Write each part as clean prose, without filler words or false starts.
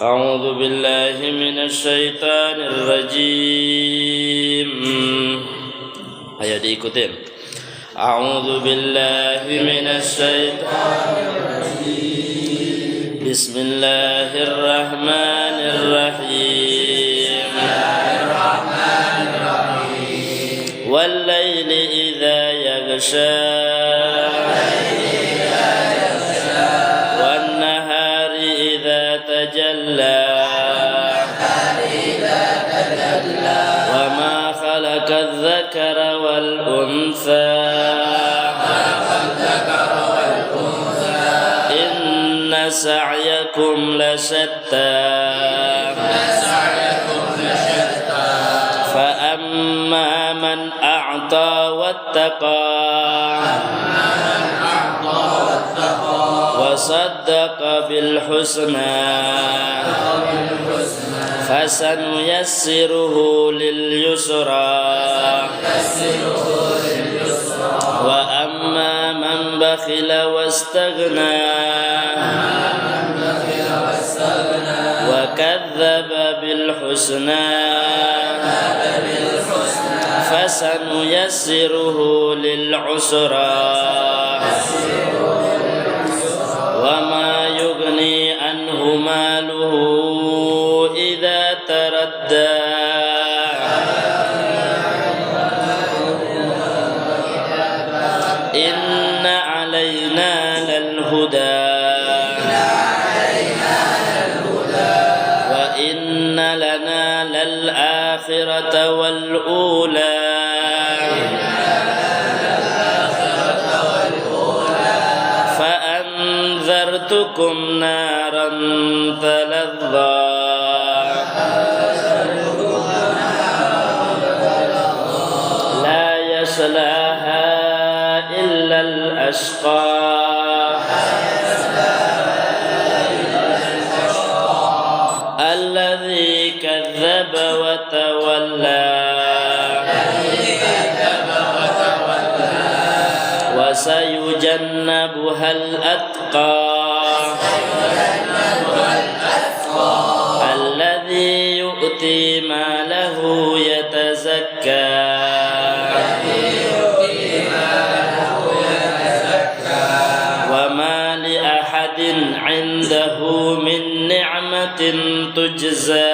أعوذ بالله من الشيطان الرجيم. Ayo diikutin. A'udzu billahi minasyaitonir rajim. Bismillahirrahmanirrahim. Wal laili idza yaghsha wan nahari idza tajalla wa ma khalaqa adh-dhakara wal untha inna sa'yakum lasatta fa amma man a'ta wattaqa wa saddaqa bil husna fasanuyassiruhu lil yusra wa amma man bakhila wastaghna wa kadzdzaba bil husna fasanuyassiruhu lil usra wa ma yughni anhu maluhu idza taradda inna alayna lal huda wa inna lana lal akhirata wal ula fa anzartukum naran talazza la yaslaha illa al-ashqa alladhi kadzdzaba wa tawalla wa sayujannabuha al-atqa alladhi yu'ti malahu yatazakka عنده من نعمة تجزى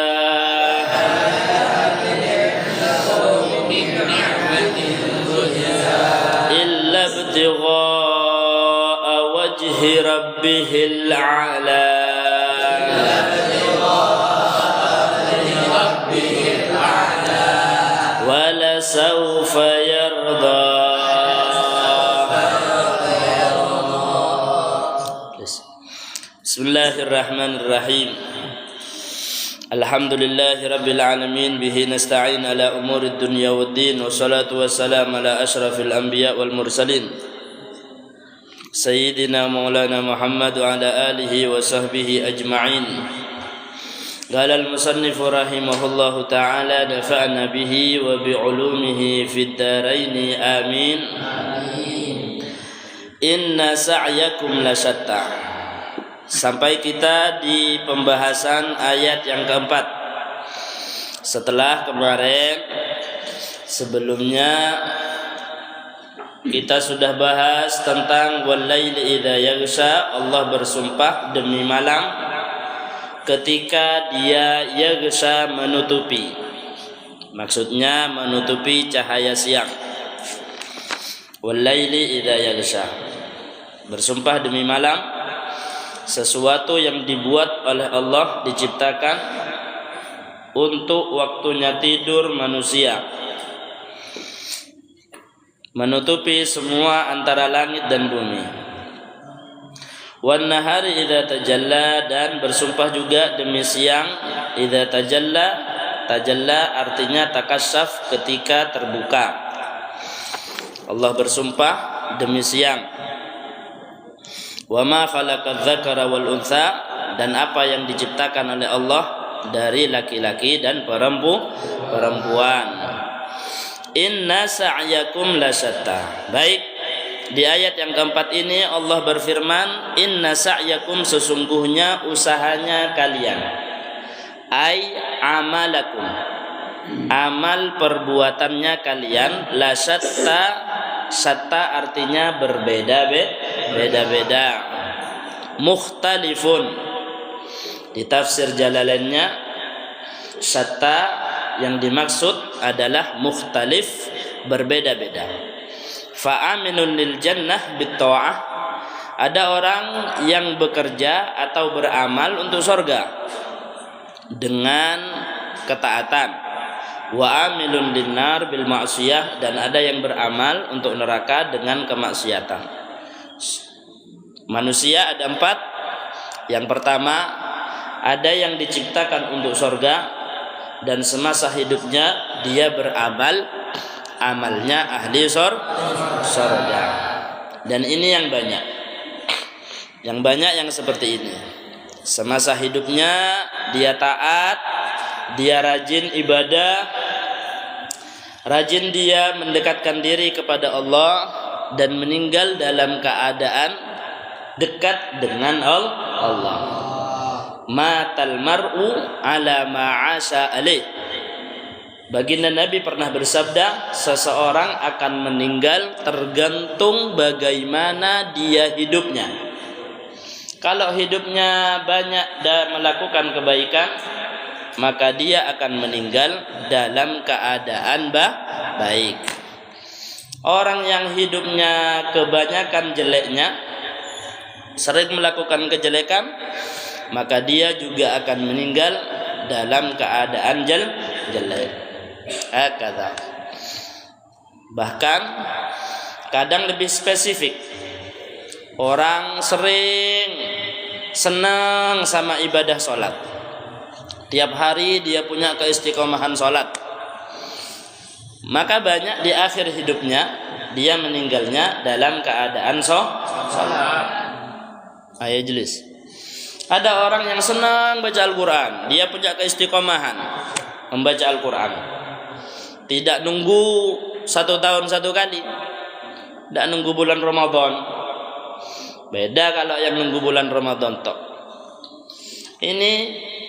إلا ابتغاء وجه ربه الأعلى ولسوف يرضى. Bismillahirrahmanirrahim. Alhamdulillahi rabbil alamin bihi nasta'in ala umurid dunya waddin wassalatu wassalamu ala asyrafil anbiya wal mursalin sayyidina maulana Muhammad wa ala alihi wa sahbihi ajma'in. Qala al-musannifu rahimahullahu ta'ala nafa'na bihi wa bi'ulumihi fid dharain amin. Inna sa'yakum lasyatta. Sampai kita di pembahasan ayat yang keempat. Setelah kemarin sebelumnya kita sudah bahas tentang walaili idza yaghsha, Allah bersumpah demi malam ketika dia yaghsha menutupi. Maksudnya menutupi cahaya siang. Walaili idza yaghsha. Bersumpah demi malam, sesuatu yang dibuat oleh Allah, diciptakan untuk waktunya tidur manusia, menutupi semua antara langit dan bumi. Wan nahari idza tajalla, dan bersumpah juga demi siang idza tajalla. Tajalla artinya takasyaf, ketika terbuka. Allah bersumpah demi siang. Wa ma khalaqadz dzakara wal untha, dan apa yang diciptakan oleh Allah dari laki-laki dan perempuan. Inna sa'yakum lasyatta. Baik, di ayat yang keempat ini Allah berfirman, inna sa'yakum, sesungguhnya usahanya kalian. Ai amalakum, amal perbuatannya kalian, la syatta, syatta artinya berbeda-beda. Mukhtalifun, di tafsir Jalalainnya syatta yang dimaksud adalah mukhtalif, berbeda-beda. Fa'aminun lil jannah bitta'ah, ada orang yang bekerja atau beramal untuk surga dengan ketaatan. Wa amilun linnar bil ma'siyah, dan ada yang beramal untuk neraka dengan kemaksiatan. Manusia ada 4. Yang pertama, ada yang diciptakan untuk surga dan semasa hidupnya dia beramal, amalnya ahli surga. Dan ini yang banyak. Yang banyak yang seperti ini. Semasa hidupnya dia taat, dia rajin ibadah, rajin dia mendekatkan diri kepada Allah, dan meninggal dalam keadaan dekat dengan Allah. Matal mar'u ala ma'asha alaih. Baginda Nabi pernah bersabda, seseorang akan meninggal tergantung bagaimana dia hidupnya. Kalau hidupnya banyak dan melakukan kebaikan, maka dia akan meninggal dalam keadaan baik. Orang yang hidupnya kebanyakan jeleknya, sering melakukan kejelekan, maka dia juga akan meninggal dalam keadaan jelek. Hakadha. Bahkan kadang lebih spesifik. Orang sering senang sama ibadah sholat. Tiap hari dia punya keistiqomahan sholat. Maka banyak di akhir hidupnya dia meninggalnya dalam keadaan sholat. Ayo jelis. Ada orang yang senang baca Al-Quran, dia punya keistiqomahan membaca Al-Quran. Tidak nunggu 1 tahun 1 kali, tidak nunggu bulan Ramadan. Beda kalau yang nunggu bulan Ramadan tok. Ini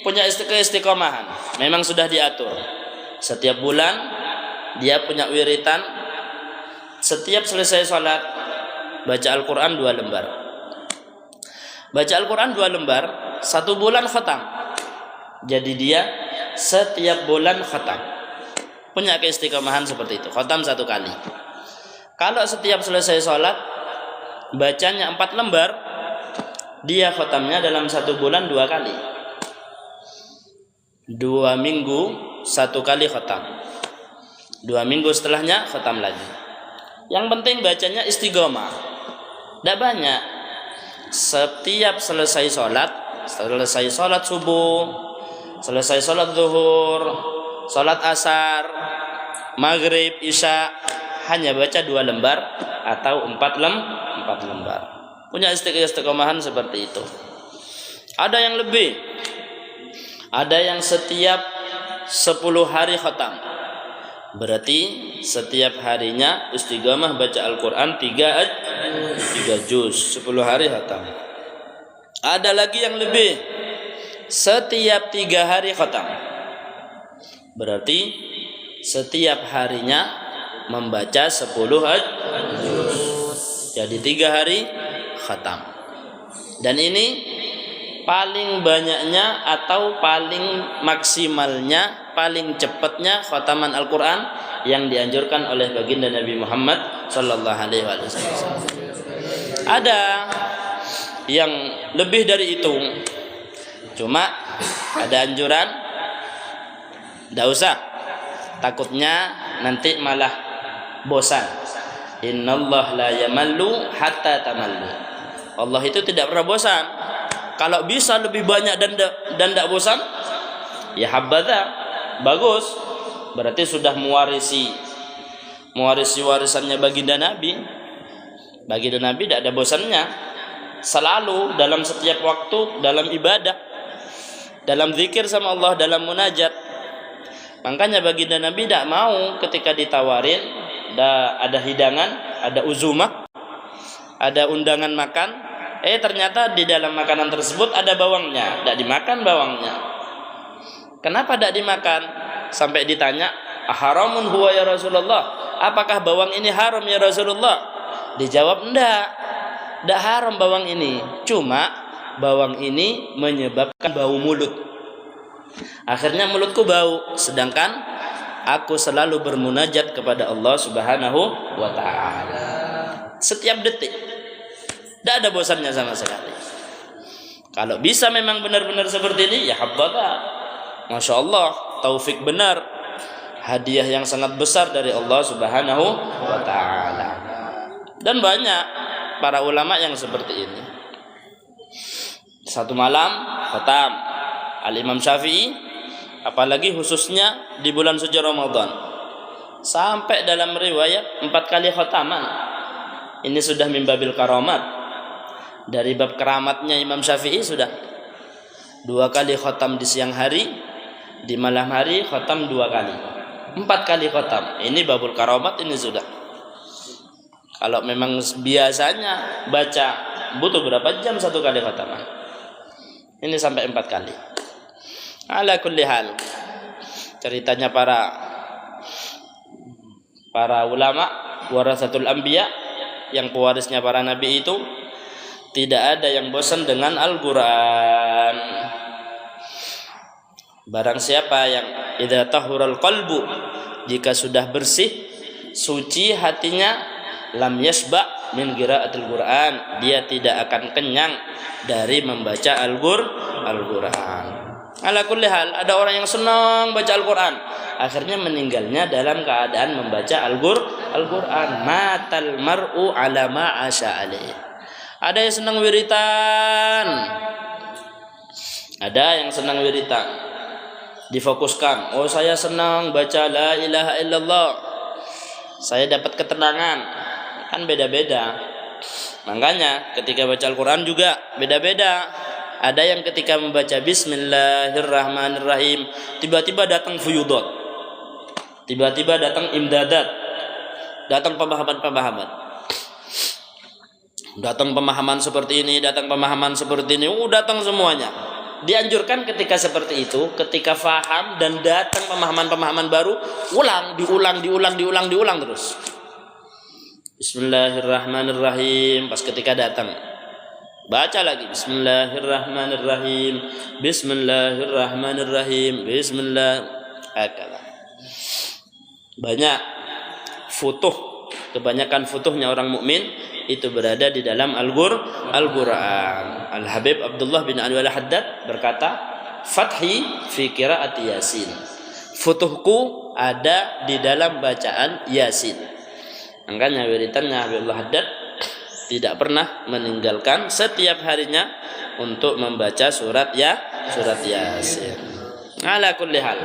punya keistiqomahan, memang sudah diatur. Setiap bulan dia punya wiritan. Setiap selesai sholat baca Al-Quran 2 lembar. Baca Al-Quran 2 lembar, 1 bulan khatam. Jadi dia setiap bulan khatam. Punya keistiqomahan seperti itu, khatam 1 kali. Kalau setiap selesai sholat bacanya 4 lembar, dia khatamnya dalam 1 bulan 2 kali. 2 minggu 1 kali khatam. 2 minggu setelahnya khatam lagi. Yang penting bacanya istiqomah. Tidak banyak. Setiap selesai sholat subuh, selesai sholat zuhur, sholat asar, maghrib, isya, hanya baca 2 lembar atau 4 lembar. Punya istiqomahan seperti itu. Ada yang lebih. Ada yang setiap 10 hari khatam. Berarti setiap harinya istiqomah baca Al-Quran 3 juz, 10 hari khatam. Ada lagi yang lebih. Setiap 3 hari khatam. Berarti setiap harinya membaca 10 juz. Jadi 3 hari khatam. Dan ini paling banyaknya atau paling maksimalnya, paling cepatnya khataman Al-Quran yang dianjurkan oleh baginda Nabi Muhammad sallallahu alaihi wasallam. Ada yang lebih dari itu, cuma ada anjuran tidak usah, takutnya nanti malah bosan. Innallah la yamallu hatta tamallu. Allah itu tidak pernah bosan. Kalau bisa lebih banyak dan tidak bosan, ya habadha, bagus. Berarti sudah mewarisi warisannya baginda Nabi. Baginda Nabi tidak ada bosannya. Selalu dalam setiap waktu, dalam ibadah, dalam zikir sama Allah, dalam munajat. Makanya baginda Nabi tidak mau ketika ditawarin ada hidangan, ada uzumah, ada undangan makan, ternyata di dalam makanan tersebut ada bawangnya, tidak dimakan bawangnya. Kenapa tidak dimakan? Sampai ditanya, aharamun huwa ya Rasulullah? Apakah bawang ini haram ya Rasulullah? Dijawab, tidak haram bawang ini. Cuma bawang ini menyebabkan bau mulut. Akhirnya mulutku bau. Sedangkan aku selalu bermunajat kepada Allah Subhanahu wa ta'ala. Setiap detik. Tidak ada bosannya sama sekali. Kalau bisa memang benar-benar seperti ini, ya habbadah. Masya Allah, taufik benar. Hadiah yang sangat besar dari Allah Subhanahu wa ta'ala. Dan banyak para ulama yang seperti ini. Satu malam khatam Al-Imam Syafi'i, apalagi khususnya di bulan suci Ramadan. Sampai dalam riwayat 4 kali khataman. Ini sudah min babil karamat. Dari bab keramatnya Imam Syafi'i sudah 2 kali khatam di siang hari, di malam hari khatam 2 kali. 4 kali khatam. Ini babul karamat, ini sudah. Kalau memang biasanya baca butuh berapa jam 1 kali khataman? Ini sampai 4 kali. Ala kulli hal. Ceritanya para ulama warasatul anbiya, yang pewarisnya para nabi itu, tidak ada yang bosan dengan Al-Quran. Barang siapa yang idza tahural qalbu, jika sudah bersih, suci hatinya, lam yasba min qiraatil Quran, dia tidak akan kenyang dari membaca Al-Quran. Ala kulli hal, ada orang yang senang baca Al-Quran, akhirnya meninggalnya dalam keadaan membaca Al-Quran. Matal mar'u ala ma asya alaih. Ada yang senang wiritan, ada yang senang wiritan, difokuskan. Oh, saya senang baca la ilaha illallah, saya dapat ketenangan. Kan beda-beda. Makanya ketika baca Al-Quran juga beda-beda. Ada yang ketika membaca Bismillahirrahmanirrahim, tiba-tiba datang fuyudat, tiba-tiba datang imdadat, datang pemahaman-pemahaman, datang pemahaman seperti ini, datang pemahaman seperti ini, datang semuanya. Dianjurkan ketika seperti itu, ketika faham dan datang pemahaman-pemahaman baru, diulang terus. Bismillahirrahmanirrahim. Pas ketika datang, baca lagi Bismillahirrahmanirrahim, Bismillahirrahmanirrahim, Bismillah. Banyak futuh, kebanyakan futuhnya orang mukmin itu berada di dalam Al-Quran. Al-Habib Abdullah bin Ali Al-Haddad berkata, fathi fi qiraati Yasin. Futuhku ada di dalam bacaan Yasin. Makanya wiritannya Habibullah Haddad tidak pernah meninggalkan setiap harinya untuk membaca surat Yasin. Ala kulli hal,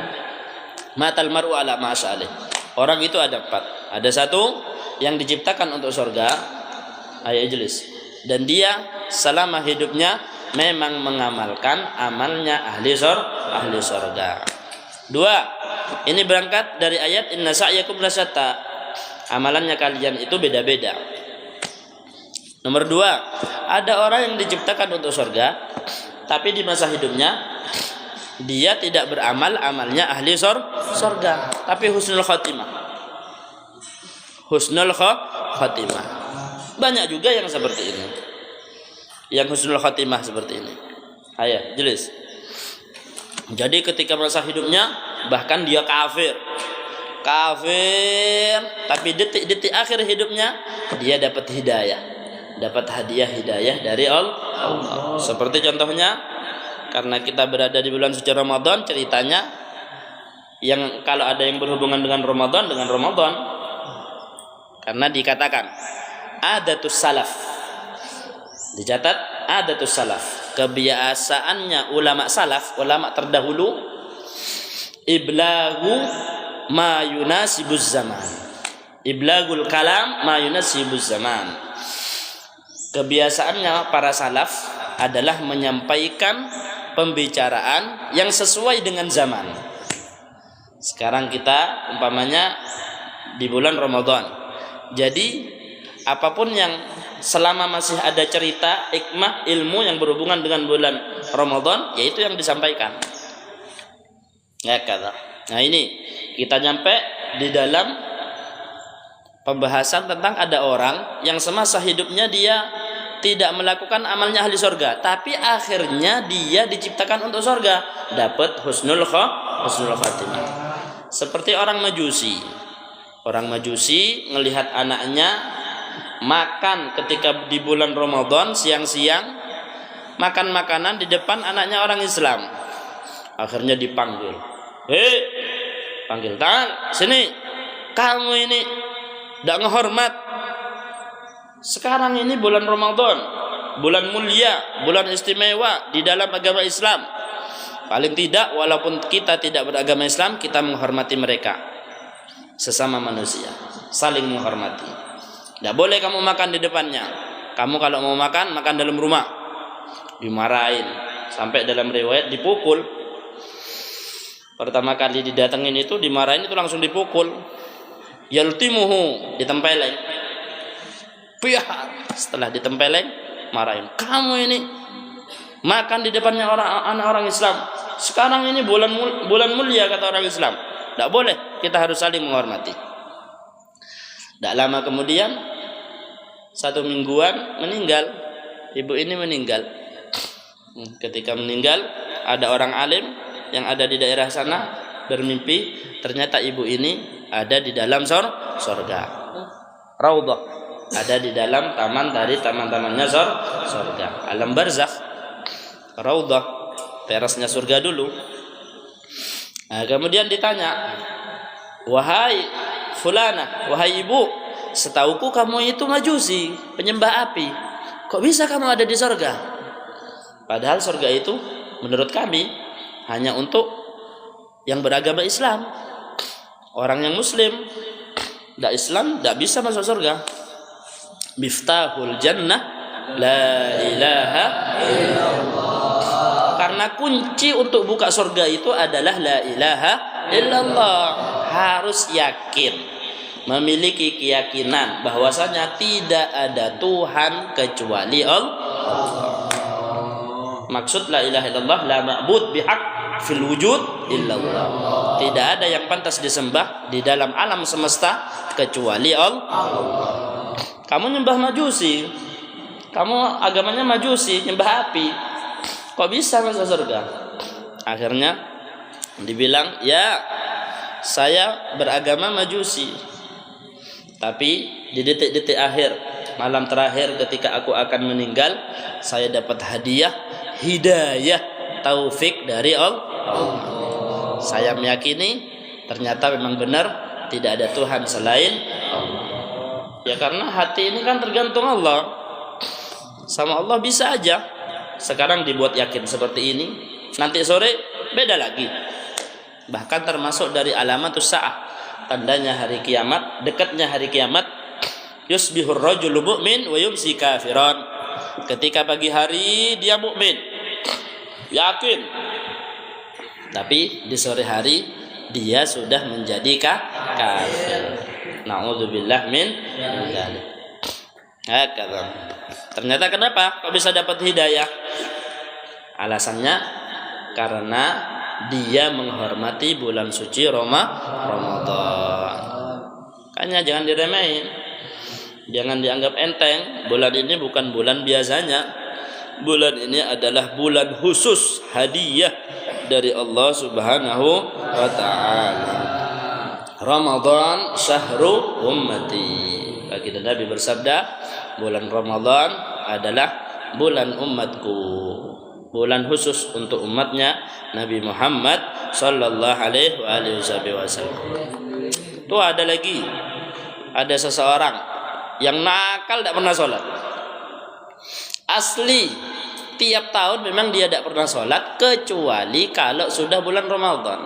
matal mar'u ala ma sya'alih. Orang itu ada 4. Ada 1 yang diciptakan untuk surga, ayat jelis, dan dia selama hidupnya memang mengamalkan amalnya ahli surga. 2, ini berangkat dari ayat inna sa'yakum lasyatta. Amalannya kalian itu beda-beda. Nomor 2, ada orang yang diciptakan untuk surga, tapi di masa hidupnya dia tidak beramal amalnya ahli surga, tapi husnul khatimah. Husnul khatimah. Banyak juga yang seperti ini, yang husnul khatimah seperti ini. Ayah, jelas. Jadi ketika masa hidupnya bahkan dia kafir, tapi detik-detik akhir hidupnya dia dapat hidayah, dapat hidayah dari Allah. Seperti contohnya, karena kita berada di bulan suci Ramadan, ceritanya yang kalau ada yang berhubungan dengan Ramadan, karena dikatakan adatus salaf, dicatat adatus salaf, kebiasaannya ulama salaf, ulama terdahulu, iblagu ma yunasibuz zaman, iblagul kalam ma yunasibuz zaman. Kebiasaannya para salaf adalah menyampaikan pembicaraan yang sesuai dengan zaman. Sekarang kita umpamanya di bulan Ramadan, jadi apapun yang selama masih ada cerita, hikmah, ilmu yang berhubungan dengan bulan Ramadan, yaitu yang disampaikan. Ya kata. Nah ini kita nyampe di dalam pembahasan tentang ada orang yang semasa hidupnya dia tidak melakukan amalnya ahli surga, tapi akhirnya dia diciptakan untuk surga, dapat husnul khatimah. Seperti orang Majusi. Orang Majusi melihat anaknya makan ketika di bulan Ramadan siang-siang, makan makanan di depan anaknya orang Islam. Akhirnya dipanggil. Panggil, tangan sini, kamu ini tidak menghormat. Sekarang ini bulan Ramadan, bulan mulia, bulan istimewa di dalam agama Islam. Paling tidak walaupun kita tidak beragama Islam, kita menghormati mereka, sesama manusia, saling menghormati. Tidak boleh kamu makan di depannya. Kamu kalau mau makan, makan dalam rumah. Dimarahin, sampai dalam riwayat dipukul. Pertama kali didatengin itu dimarahin, itu langsung dipukul. Yaltimuhu, ditempeleng. Pihak setelah ditempeleng, marahin. Kamu ini makan di depannya anak orang Islam. Sekarang ini bulan mulia kata orang Islam. Tidak boleh, kita harus saling menghormati. Tidak lama kemudian, 1 mingguan meninggal. Ibu ini meninggal. Ketika meninggal, ada orang alim yang ada di daerah sana bermimpi, ternyata ibu ini ada di dalam surga. Raudhah, ada di dalam taman dari taman-tamannya surga. Alam barzakh, raudhah, terasnya surga dulu. Nah, kemudian ditanya, wahai fulana, wahai ibu, setauku kamu itu Majusi, penyembah api. Kok bisa kamu ada di surga? Padahal surga itu menurut kami hanya untuk yang beragama Islam. Orang yang muslim, tidak Islam, tidak bisa masuk surga. Miftahul jannah la ilaha illallah. Karena kunci untuk buka surga itu adalah la ilaha illallah. Harus yakin, memiliki keyakinan bahwasanya tidak ada Tuhan kecuali Allah. Maksud la ilaha illallah, la ma'bud bihaq fil wujud illallah. Tidak ada yang pantas disembah di dalam alam semesta kecuali Allah. Kamu nyembah Majusi, kamu agamanya Majusi, nyembah api, kok bisa masuk surga? Akhirnya dibilang, ya saya beragama Majusi, tapi di detik-detik akhir, malam terakhir ketika aku akan meninggal, saya dapat hadiah hidayah taufik dari Allah. Saya meyakini ternyata memang benar tidak ada Tuhan selain Allah. Ya karena hati ini kan tergantung Allah. Sama Allah bisa aja sekarang dibuat yakin seperti ini, nanti sore beda lagi. Bahkan termasuk dari alamatus sa'ah, tandanya hari kiamat, dekatnya hari kiamat. Yusbihur rajulu mu'min wa yumsi kafiran. Ketika pagi hari dia mukmin, yakin, tapi di sore hari dia sudah menjadi kafir. Na'udzubillah min dzalik. Ternyata kenapa kok bisa dapat hidayah? Alasannya karena dia menghormati bulan suci Ramadan. Makanya jangan diremehin, jangan dianggap enteng. Bulan ini bukan bulan biasanya. Bulan ini adalah bulan khusus, hadiah dari Allah Subhanahu wa ta'ala. Ramadan syahru ummati. Baginda Nabi bersabda, bulan Ramadan adalah bulan umatku, bulan khusus untuk umatnya Nabi Muhammad sallallahu alaihi wasallam. Tuh ada lagi, ada seseorang yang nakal tidak pernah sholat. Asli tiap tahun memang dia tidak pernah sholat kecuali kalau sudah bulan Ramadan.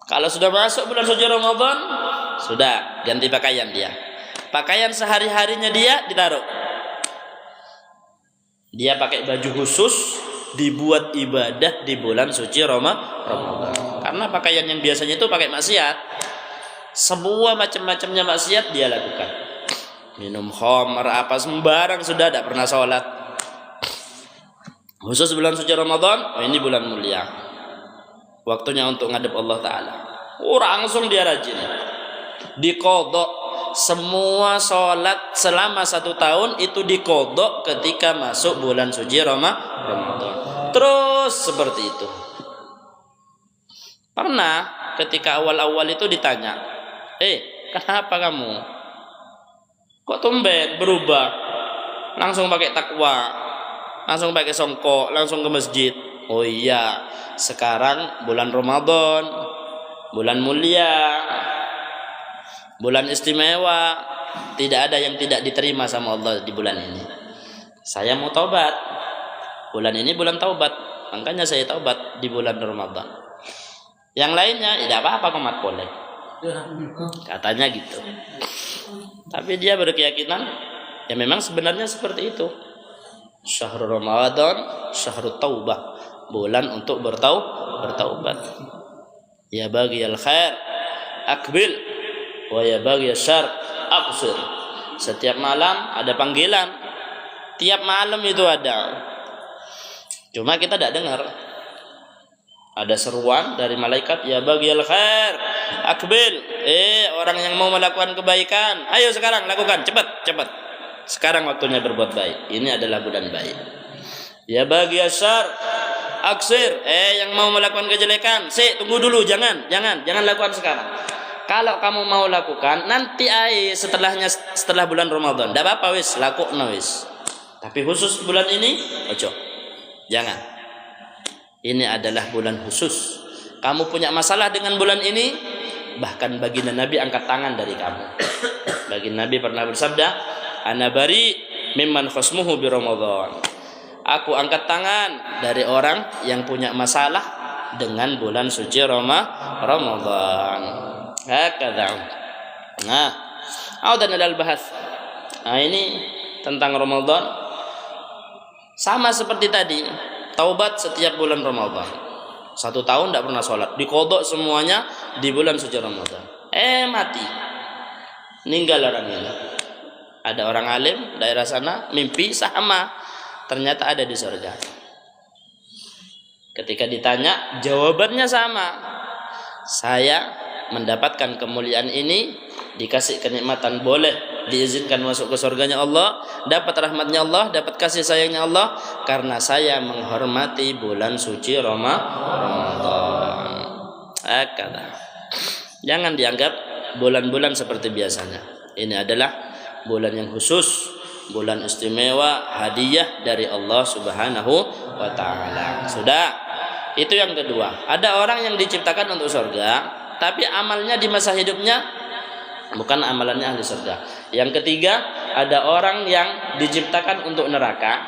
Kalau sudah masuk bulan suci Ramadan, sudah ganti pakaian dia. Pakaian sehari-harinya dia ditaruh. Dia pakai baju khusus dibuat ibadah di bulan suci Ramadan. Karena pakaian yang biasanya itu pakai maksiat, semua macam-macamnya maksiat dia lakukan. Minum khamr apa sembarang, sudah tidak pernah sholat. Khusus bulan suci Ramadan, oh ini bulan mulia. waktunya untuk ngadep Allah Ta'ala. Langsung dia rajin, dikodok. Semua sholat selama 1 tahun itu dikodok ketika masuk bulan suci Ramadan. Terus seperti itu. Pernah ketika awal-awal itu ditanya, kenapa kamu kok tumben berubah, langsung pakai takwa, langsung pakai songkok, langsung ke masjid? Oh iya, sekarang bulan Ramadan, bulan mulia, bulan istimewa, tidak ada yang tidak diterima sama Allah di bulan ini. Saya mau taubat, bulan ini bulan taubat, makanya saya taubat di bulan Ramadan. Yang lainnya tidak apa-apa, komat boleh, katanya gitu. Tapi dia berkeyakinan ya memang sebenarnya seperti itu. Syahrul Ramadan, syahrul taubah, bulan untuk bertaubat. Ya bagiyal khair akbil, wa ya bagiyal syarr aqsir. Setiap malam ada panggilan, tiap malam itu ada. Cuma kita tidak dengar. Ada seruan dari malaikat, ya bagiyal khair akbil, orang yang mau melakukan kebaikan, ayo sekarang lakukan, cepat. Sekarang waktunya berbuat baik. Ini adalah bulan baik. Ya bagiyal syarr aksir, yang mau melakukan kejelekan, tunggu dulu, jangan lakukan sekarang. Kalau kamu mau lakukan nanti setelah bulan Ramadan, tidak apa-apa wis, lakukan wis. Tapi khusus bulan ini, ojo, jangan. Ini adalah bulan khusus. Kamu punya masalah dengan bulan ini, bahkan baginda Nabi angkat tangan dari kamu. Baginda Nabi pernah bersabda, ana bari mimman khasmuhu bi Ramadan. Aku angkat tangan dari orang yang punya masalah dengan bulan suci Ramadan. Hakadha. Nah, audan ilal bahas. Nah, ini tentang Ramadan. Sama seperti tadi, taubat setiap bulan Ramadan. 1 tahun tidak pernah sholat, dikodok semuanya di bulan suci Ramadan. Mati, meninggal orang ini. Ada orang alim daerah sana mimpi sama, ternyata ada di surga. Ketika ditanya, jawabannya sama. Saya mendapatkan kemuliaan ini, dikasih kenikmatan, boleh diizinkan masuk ke surganya Allah, dapat rahmatnya Allah, dapat kasih sayangnya Allah, karena saya menghormati bulan suci Ramadan. Jangan dianggap bulan-bulan seperti biasanya. Ini adalah bulan yang khusus, bulan istimewa, hadiah dari Allah Subhanahu wa Ta'ala. Sudah, itu yang kedua. Ada orang yang diciptakan untuk surga, tapi amalnya di masa hidupnya bukan amalannya ahli surga. Yang ketiga, ada orang yang diciptakan untuk neraka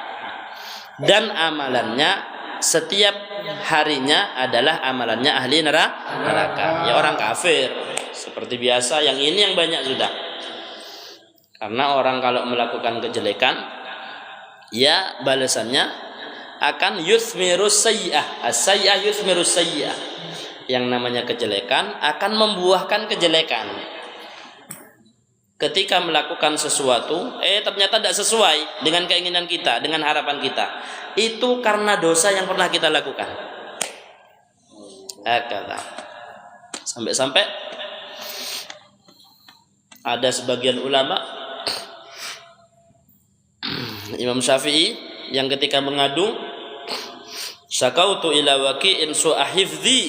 dan amalannya setiap harinya adalah amalannya ahli neraka. Ya orang kafir seperti biasa. Yang ini yang banyak sudah. Karena orang kalau melakukan kejelekan, ya balasannya akan yuthmirus sayyi'ah. As-sayyi'ah yuthmirus sayyi'ah. Yang namanya kejelekan akan membuahkan kejelekan. Ketika melakukan sesuatu, ternyata tidak sesuai dengan keinginan kita, dengan harapan kita. Itu karena dosa yang pernah kita lakukan. Sampai-sampai ada sebagian ulama, Imam Syafi'i, yang ketika mengadu, syakautu ila waqi'in su'a hifdzi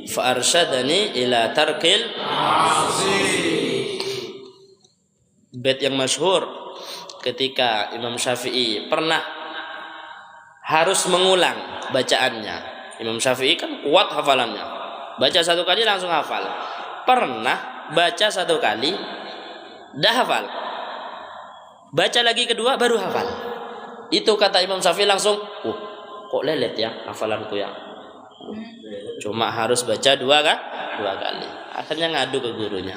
fa arsyadani ila tarkil bait yang masyhur. Ketika Imam Syafi'i pernah harus mengulang bacaannya. Imam Syafi'i kan kuat hafalannya, baca 1 kali langsung hafal. Pernah baca 1 kali dah hafal, baca lagi kedua baru hafal. Itu kata Imam Syafi'i langsung, kok lelet ya hafalanku ya. Cuma harus baca 2 kali. Akhirnya ngadu ke gurunya.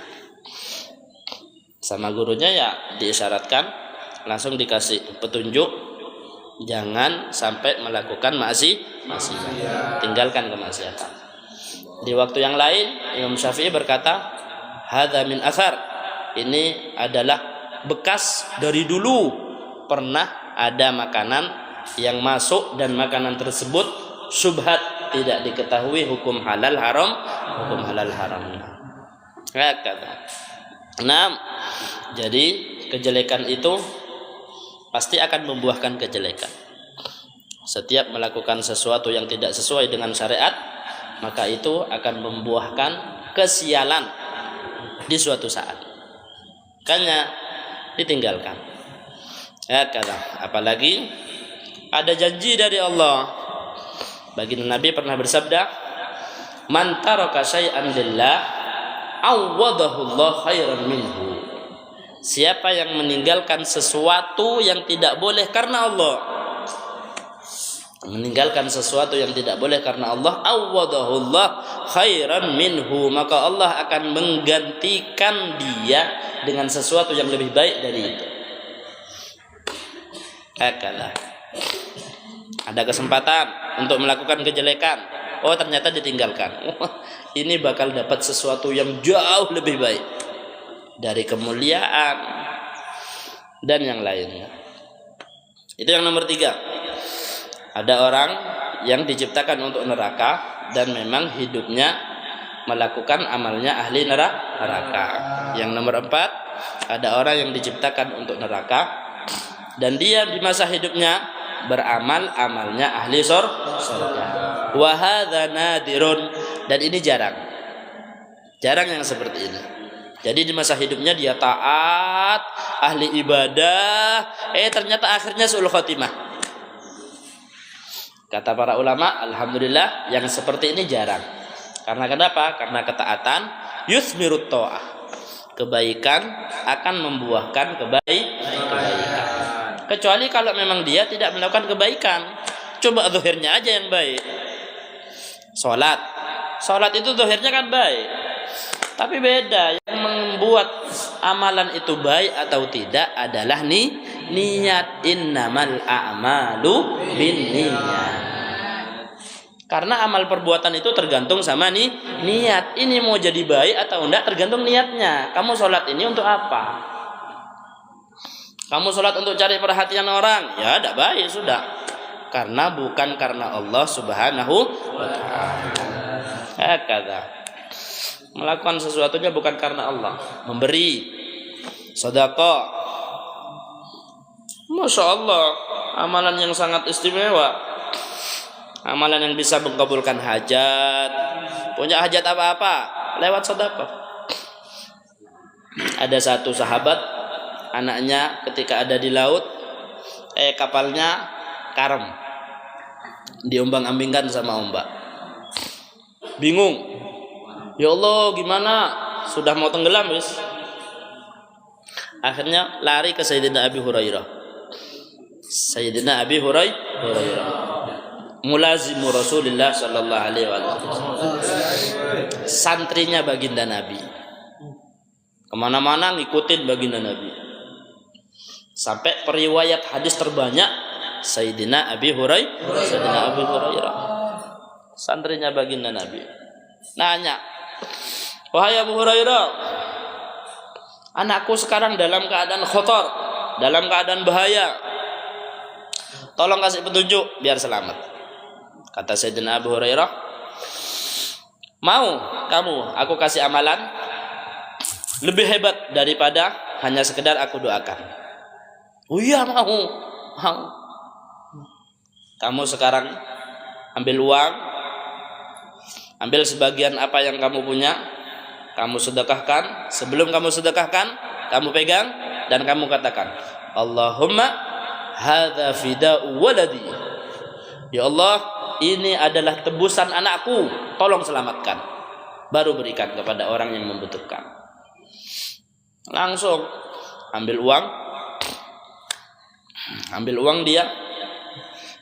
Sama gurunya ya diisyaratkan, langsung dikasih petunjuk, jangan sampai melakukan maksiat, tinggalkan kemaksiatan. Di waktu yang lain Imam Syafi'i berkata, hadza min athar, ini adalah bekas dari dulu pernah ada makanan yang masuk dan makanan tersebut syubhat, tidak diketahui hukum halal haram, kata. Nah, jadi kejelekan itu pasti akan membuahkan kejelekan. Setiap melakukan sesuatu yang tidak sesuai dengan syariat, maka itu akan membuahkan kesialan di suatu saat. Makanya ditinggalkan. Kata. Apalagi ada janji dari Allah. Baginda Nabi pernah bersabda, "Man taraka syai'an lillah, awwadahu Allah khairan minhu." Siapa yang meninggalkan sesuatu yang tidak boleh karena Allah, meninggalkan sesuatu yang tidak boleh karena Allah, awwadahu Allah khairan minhu, maka Allah akan menggantikan dia dengan sesuatu yang lebih baik dari itu. Ada kesempatan untuk melakukan kejelekan, ternyata ditinggalkan. Ini bakal dapat sesuatu yang jauh lebih baik dari kemuliaan dan yang lainnya. Itu yang nomor 3. Ada orang yang diciptakan untuk neraka dan memang hidupnya melakukan amalnya ahli neraka. Yang nomor 4, ada orang yang diciptakan untuk neraka dan dia di masa hidupnya beramal amalnya ahli surga. Wa hadza nadirun, dan ini jarang yang seperti ini. Jadi di masa hidupnya dia taat, ahli ibadah, ternyata akhirnya su'ul khotimah. Kata para ulama, alhamdulillah yang seperti ini jarang. Karena kenapa? Karena ketaatan yusmirut ta'ah. Kebaikan akan membuahkan kebaikan. Kecuali kalau memang dia tidak melakukan kebaikan. Coba zahirnya aja yang baik. Salat itu zahirnya kan baik. Tapi beda, yang membuat amalan itu baik atau tidak adalah niat. Innamal a'malu binniyat. Karena amal perbuatan itu tergantung sama niat. Ini mau jadi baik atau enggak tergantung niatnya. Kamu sholat ini untuk apa? Kamu sholat untuk cari perhatian orang, ya tidak baik sudah. Karena bukan karena Allah Subhanahu wa ta'ala. Kata. Melakukan sesuatunya bukan karena Allah. Memberi sedekah, Masya Allah, amalan yang sangat istimewa, amalan yang bisa mengabulkan hajat. Punya hajat apa-apa lewat sedekah. Ada satu sahabat, anaknya ketika ada di laut, kapalnya karam, diombang-ambingkan sama ombak. Bingung, ya Allah gimana, sudah mau tenggelam wis. Akhirnya lari ke Sayyidina Abi Hurairah. Sayyidina Abi Hurairah mulazimu Rasulullah sallallahu alaihi wasallam, santrinya baginda Nabi, kemana-mana ngikutin baginda Nabi. Sampai periwayat hadis terbanyak Sayyidina Abi Hurairah, santrinya baginda Nabi. Nanya, wahai Abu Hurairah, anakku sekarang dalam keadaan khotor, dalam keadaan bahaya, tolong kasih petunjuk biar selamat. Kata Sayyidina Abu Hurairah, mau kamu aku kasih amalan lebih hebat daripada hanya sekedar aku doakan? Oh iya, mau. Kamu sekarang ambil uang, ambil sebagian apa yang kamu punya, kamu sedekahkan. Sebelum kamu sedekahkan, kamu pegang dan kamu katakan, Allahumma hadza fida'u waladi. Ya Allah, ini adalah tebusan anakku, tolong selamatkan. Baru berikan kepada orang yang membutuhkan. Langsung ambil uang dia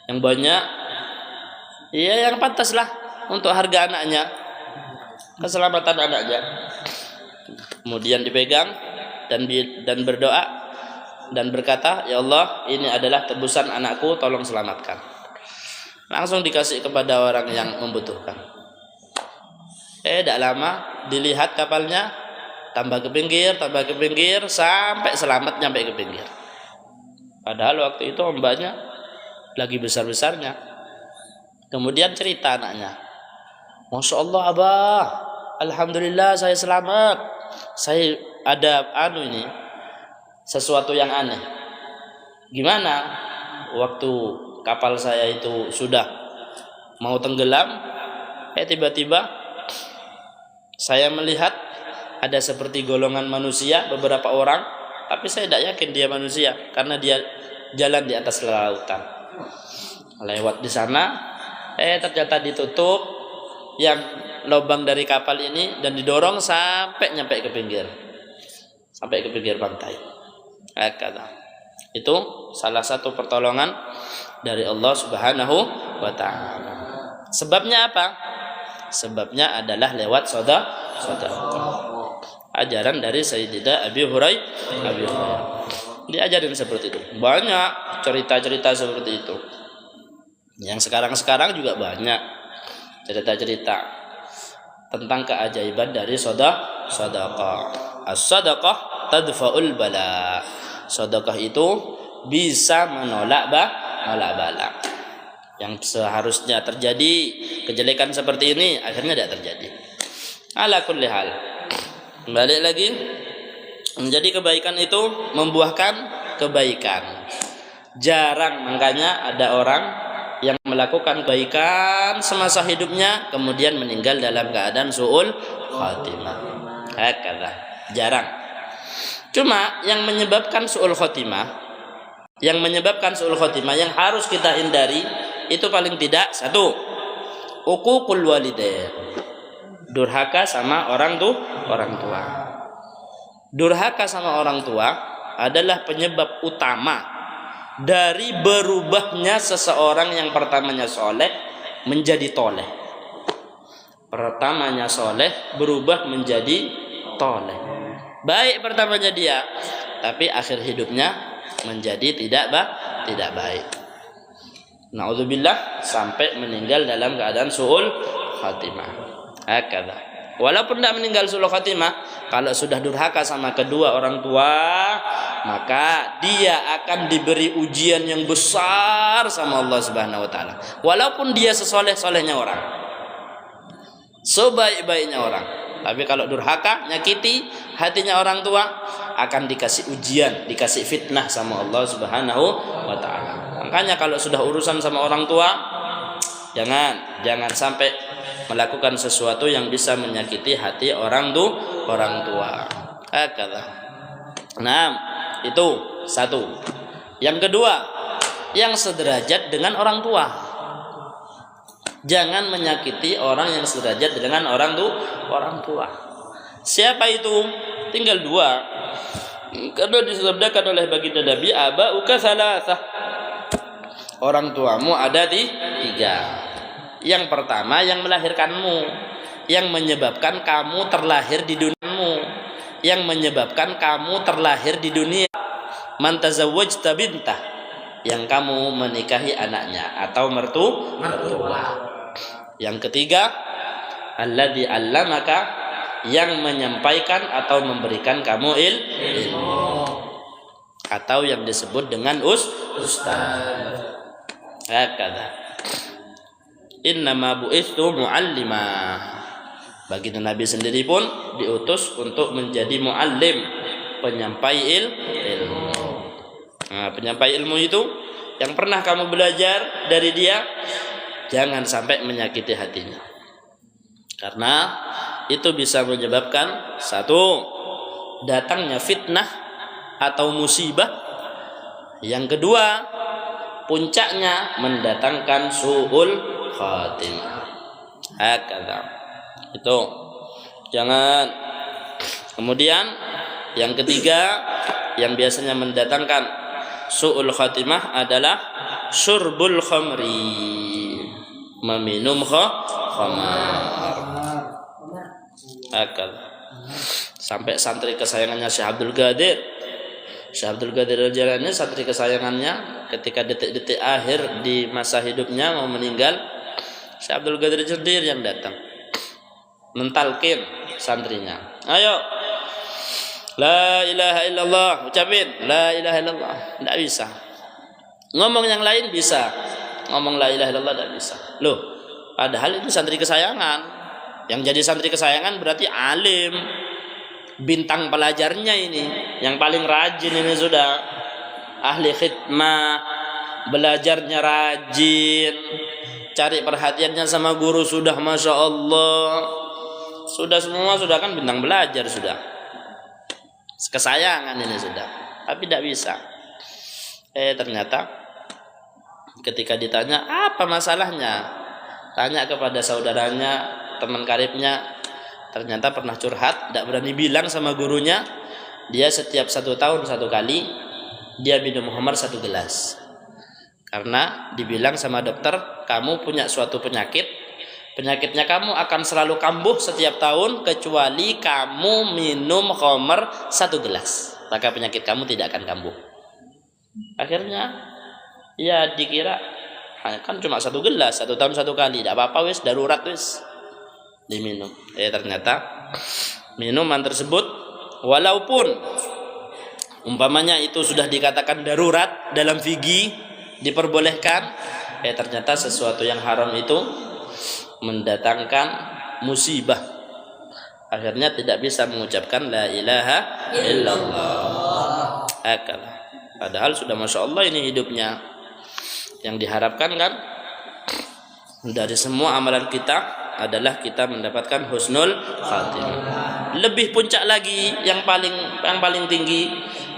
yang banyak, ya yang pantas lah untuk harga anaknya, keselamatan anaknya. Kemudian dipegang dan berdoa dan berkata, ya Allah, ini adalah tebusan anakku, tolong selamatkan. Langsung dikasih kepada orang yang membutuhkan. Tidak lama dilihat kapalnya tambah ke pinggir sampai selamat nyampe ke pinggir. Padahal waktu itu ombaknya lagi besar-besarnya. Kemudian cerita anaknya, Masya Allah Abah, Alhamdulillah saya selamat. Saya ada ini sesuatu yang aneh. Gimana? Waktu kapal saya itu sudah mau tenggelam, tiba-tiba saya melihat ada seperti golongan manusia, beberapa orang, tapi saya tidak yakin dia manusia karena dia jalan di atas lautan. Lewat di sana, ternyata ditutup yang lubang dari kapal ini dan didorong sampai nyampe ke pinggir pantai. Kata itu salah satu pertolongan dari Allah Subhanahu wa Ta'ala. Sebabnya apa? Sebabnya adalah lewat sedekah. Ajaran dari Sayyidina Abi Hurairah. Diajarin seperti itu. Banyak cerita-cerita seperti itu. Yang sekarang juga banyak cerita-cerita tentang keajaiban dari sedekah. As-sadaqah tadfa'ul bala. Sedekah itu bisa menolak bala. Yang seharusnya terjadi kejelekan seperti ini akhirnya tidak terjadi. Ala kulli hal. Balik lagi, menjadi kebaikan itu membuahkan kebaikan. Jarang makanya ada orang yang melakukan kebaikan semasa hidupnya kemudian meninggal dalam keadaan su'ul khatimah. Hakala. Jarang. Cuma yang menyebabkan su'ul khatimah, yang harus kita hindari itu paling tidak satu, uququl walidain. Durhaka sama orang tua. Durhaka sama orang tua adalah penyebab utama dari berubahnya seseorang yang pertamanya soleh menjadi toleh. Pertamanya soleh berubah menjadi toleh. Baik pertamanya dia, tapi akhir hidupnya menjadi tidak baik. Na'udzubillah, sampai meninggal dalam keadaan su'ul khatimah. Hakadha. Walaupun tidak meninggal su'ul khatimah, kalau sudah durhaka sama kedua orang tua, maka dia akan diberi ujian yang besar sama Allah Subhanahu wa Ta'ala. Walaupun dia sesoleh-solehnya orang, sebaik-baiknya orang, tapi kalau durhaka, nyakiti hatinya orang tua, akan dikasih ujian, dikasih fitnah sama Allah Subhanahu wa Ta'ala. Makanya kalau sudah urusan sama orang tua, jangan sampai melakukan sesuatu yang bisa menyakiti hati orang tua. Hakadha. Nah, itu satu. Yang kedua, yang sederajat dengan orang tua. Jangan menyakiti orang yang sederajat dengan orang tua. Siapa itu? Tinggal dua. Karena disabdakan oleh baginda Nabi, aba'uka salasah. Orang tuamu ada tiga. Yang pertama yang melahirkanmu, yang menyebabkan kamu terlahir di duniamu, yang menyebabkan kamu terlahir di dunia. Man tazawwajta bintah, yang kamu menikahi anaknya atau mertua. Yang ketiga, alladzi 'allamaka, yang menyampaikan atau memberikan kamu ilmu, atau yang disebut dengan ustaz. Hakadha. Innama bu'istu mu'allimah. Baginda Nabi sendiri pun diutus untuk menjadi muallim, penyampai ilmu. Nah, penyampai ilmu itu yang pernah kamu belajar dari dia, jangan sampai menyakiti hatinya. Karena itu bisa menyebabkan satu, datangnya fitnah atau musibah. Yang kedua, puncaknya mendatangkan su'ul khatimah. Hakadha. Itu jangan. Kemudian yang ketiga yang biasanya mendatangkan su'ul khatimah adalah syurbul khamri, meminum khamar. Akal. Sampai santri kesayangannya Syekh Abdul Qadir Al-Jilani, santri kesayangannya, ketika detik-detik akhir di masa hidupnya mau meninggal, Syekh Abdul Qadir sendiri yang datang mentalkin santrinya, ayo la ilaha illallah, ucapin la ilaha illallah. Tidak bisa ngomong yang lain, bisa ngomong la ilaha illallah tidak bisa. Loh, Padahal itu santri kesayangan. Yang jadi santri kesayangan berarti alim, bintang pelajarnya ini, yang paling rajin ini sudah ahli khidmah, belajarnya rajin, cari perhatiannya sama guru sudah masya Allah, sudah semua sudah kan bintang belajar sudah, kesayangan ini sudah, tapi tidak bisa. Ternyata ketika ditanya apa masalahnya, tanya kepada saudaranya, teman karibnya, ternyata pernah curhat, tidak berani bilang sama gurunya. Dia setiap 1 tahun 1 kali dia minum khamar 1 gelas, karena dibilang sama dokter, kamu punya suatu penyakitnya kamu akan selalu kambuh setiap tahun kecuali kamu minum khamar 1 gelas, maka penyakit kamu tidak akan kambuh. Akhirnya ya dikira kan cuma 1 gelas 1 tahun 1 kali, tidak apa-apa wis, darurat wis, diminum. Ternyata minuman tersebut walaupun umpamanya itu sudah dikatakan darurat dalam fikih diperbolehkan, ternyata sesuatu yang haram itu mendatangkan musibah. Akhirnya tidak bisa mengucapkan la ilaha illallah. Padahal sudah masya Allah ini hidupnya. Yang diharapkan kan dari semua amalan kita adalah kita mendapatkan husnul khatimah. Lebih puncak lagi, yang paling tinggi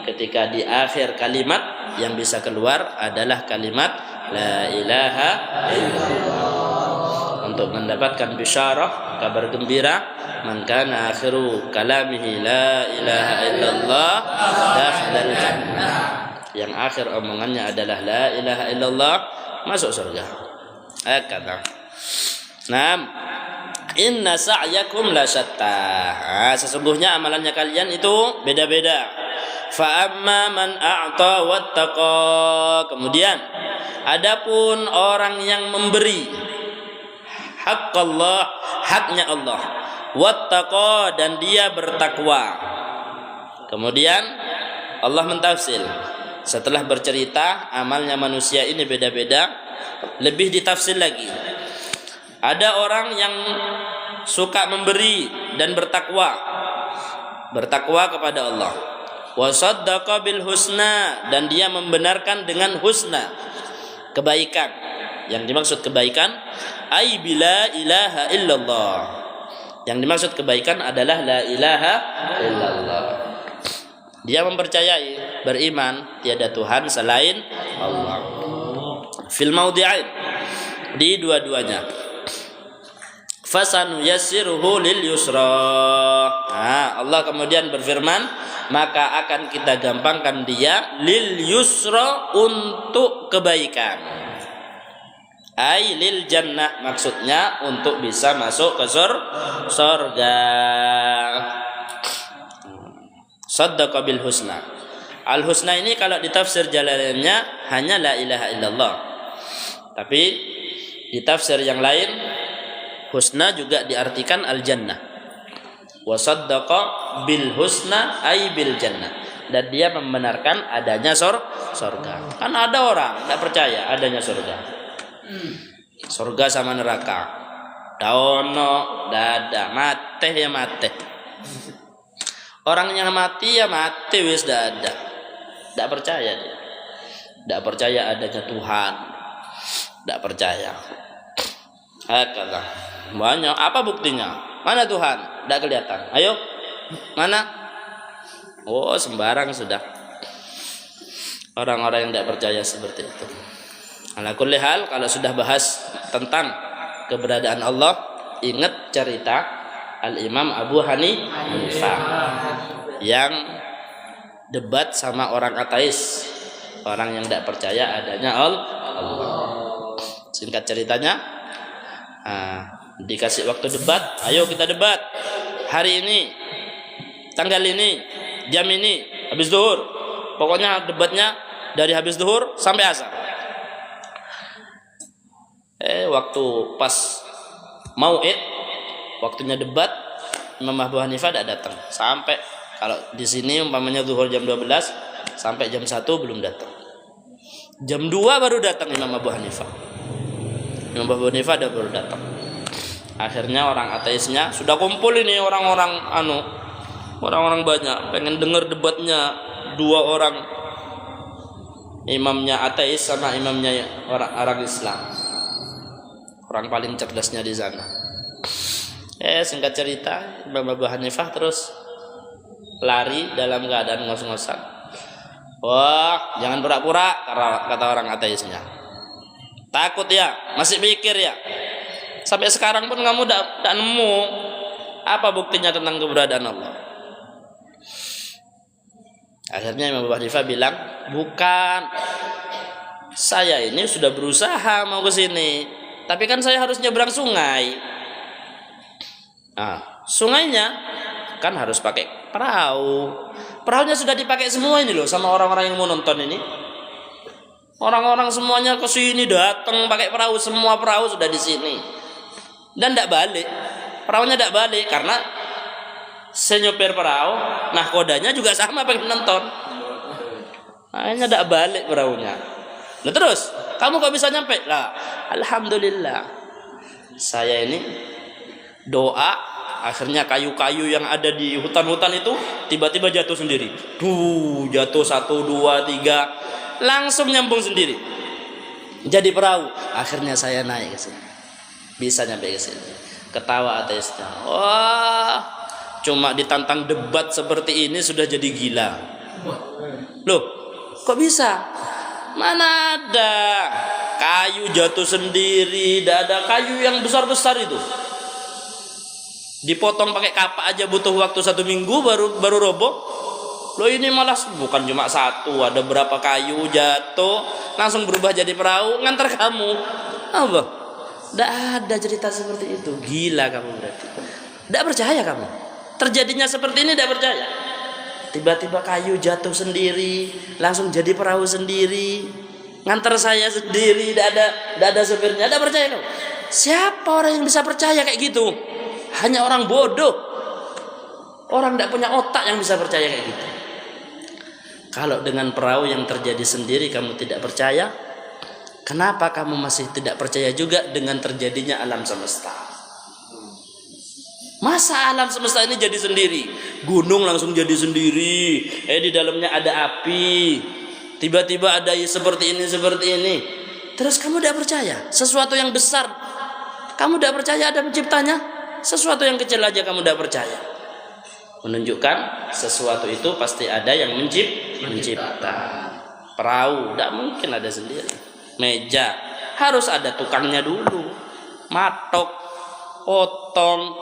ketika di akhir kalimat yang bisa keluar adalah kalimat la ilaha illallah, untuk mendapatkan bisyarah, kabar gembira, man kana akhiru kalamihi la ilaha illallah dakhalal jannah, yang akhir omongannya adalah la ilaha illallah, masuk surga. Inna sa'yakum la syatta. Sesungguhnya amalannya kalian itu beda-beda. Fa amma man a'ta wattaqa. Kemudian adapun orang yang memberi haqqallah, haknya Allah, wattaqa, dan dia bertakwa. Kemudian Allah mentafsir, setelah bercerita amalnya manusia ini beda-beda, lebih ditafsir lagi. Ada orang yang suka memberi dan bertakwa kepada Allah. Wa saddaqa bil husna, dan dia membenarkan dengan husna, kebaikan. Yang dimaksud kebaikan ai bila ilaha illallah. Yang dimaksud kebaikan adalah la ilaha illallah. Dia mempercayai, beriman tiada Tuhan selain Allah. Fil maudi'ain, di dua-duanya. Fasanu yassiruhu lil yusra. Allah kemudian berfirman, maka akan kita gampangkan dia lil yusra, untuk kebaikan. Ai lil jannah, maksudnya untuk bisa masuk ke surga. Saddaqa bil husna. Al husna ini kalau ditafsir jalannya hanya la ilaha illallah. Tapi di tafsir yang lain husna juga diartikan al jannah. Wa saddaqa bil husna ay bil jannah, dan dia membenarkan adanya surga. Kan ada orang tidak percaya adanya surga. Surga sama neraka. Daono dada mate ya mate. Orangnya mati ya mati wis dada. Tidak percaya dia. Tidak percaya adanya Tuhan. Tidak percaya. Kata banyak. Apa buktinya? Mana Tuhan? Tidak kelihatan. Ayo, mana? Oh, sembarang sudah. Orang-orang yang tidak percaya seperti itu. Ala kulli hal, kalau sudah bahas tentang keberadaan Allah, ingat cerita Al-Imam Abu Hanifah yang debat sama orang ateis, orang yang tidak percaya adanya Allah. Singkat ceritanya, dikasih waktu debat, ayo kita debat hari ini, tanggal ini, jam ini, habis zuhur. Pokoknya debatnya dari habis zuhur sampai asar. Waktu pas mau'id, waktunya debat, Imam Abu Hanifah tidak datang. Sampai kalau di sini umpamanya zuhur jam 12, sampai jam 1 belum datang. Jam 2 baru datang Imam Abu Hanifah. Imam Abu Hanifah ada baru datang. Akhirnya orang ateisnya sudah kumpul ini orang-orang banyak pengen dengar debatnya dua orang, imamnya ateis sama imamnya orang Islam, orang paling cerdasnya di sana. Singkat cerita, Imam Abu Hanifah terus lari dalam keadaan ngos-ngosan. Wah, jangan pura-pura, kata orang ateisnya. Takut ya, masih pikir ya. Sampai sekarang pun kamu tidak nemu apa buktinya tentang keberadaan Allah. Akhirnya Imam Abu Hanifah bilang, bukan, saya ini sudah berusaha mau ke sini, tapi kan saya harus nyebrang sungai. Nah, sungainya kan harus pakai perahu. Perahunya sudah dipakai semua ini loh sama orang-orang yang mau nonton ini. Orang-orang semuanya ke sini datang pakai perahu, semua perahu sudah di sini. Dan tidak balik, perahunya tidak balik karena senyopir perahu, nah kodanya juga sama pengen nonton. Akhirnya tidak balik perahunya. Nah terus, kamu kok bisa nyampe? Lah, alhamdulillah. Saya ini doa, akhirnya kayu-kayu yang ada di hutan-hutan itu tiba-tiba jatuh sendiri. Jatuh 1, 2, 3, langsung nyambung sendiri. Jadi perahu. Akhirnya saya naik ke sini. Bisa nyampe ke sini. Ketawa ateisnya. Wah, cuma ditantang debat seperti ini sudah jadi gila. Loh, kok bisa? Mana ada kayu jatuh sendiri, tidak ada kayu yang besar-besar itu. Dipotong pakai kapak aja butuh waktu 1 minggu baru roboh. Loh ini malah bukan cuma satu, ada berapa kayu jatuh langsung berubah jadi perahu ngantar kamu. Apa? Tidak ada cerita seperti itu. Gila kamu berarti. Tidak percaya kamu. Terjadinya seperti ini tidak percaya. Tiba-tiba kayu jatuh sendiri, langsung jadi perahu sendiri, ngantar saya sendiri, tidak ada sopirnya. Tidak percaya kamu. Siapa orang yang bisa percaya kayak gitu? Hanya orang bodoh. Orang tidak punya otak yang bisa percaya kayak gitu. Kalau dengan perahu yang terjadi sendiri kamu tidak percaya, kenapa kamu masih tidak percaya juga dengan terjadinya alam semesta? Masa alam semesta ini jadi sendiri? Gunung langsung jadi sendiri. Di dalamnya ada api. Tiba-tiba ada seperti ini. Terus kamu tidak percaya? Sesuatu yang besar kamu tidak percaya ada penciptanya? Sesuatu yang kecil aja kamu tidak percaya. Menunjukkan sesuatu itu pasti ada yang mencipta. Perahu tidak mungkin ada sendiri. Meja harus ada tukangnya dulu, matok, potong,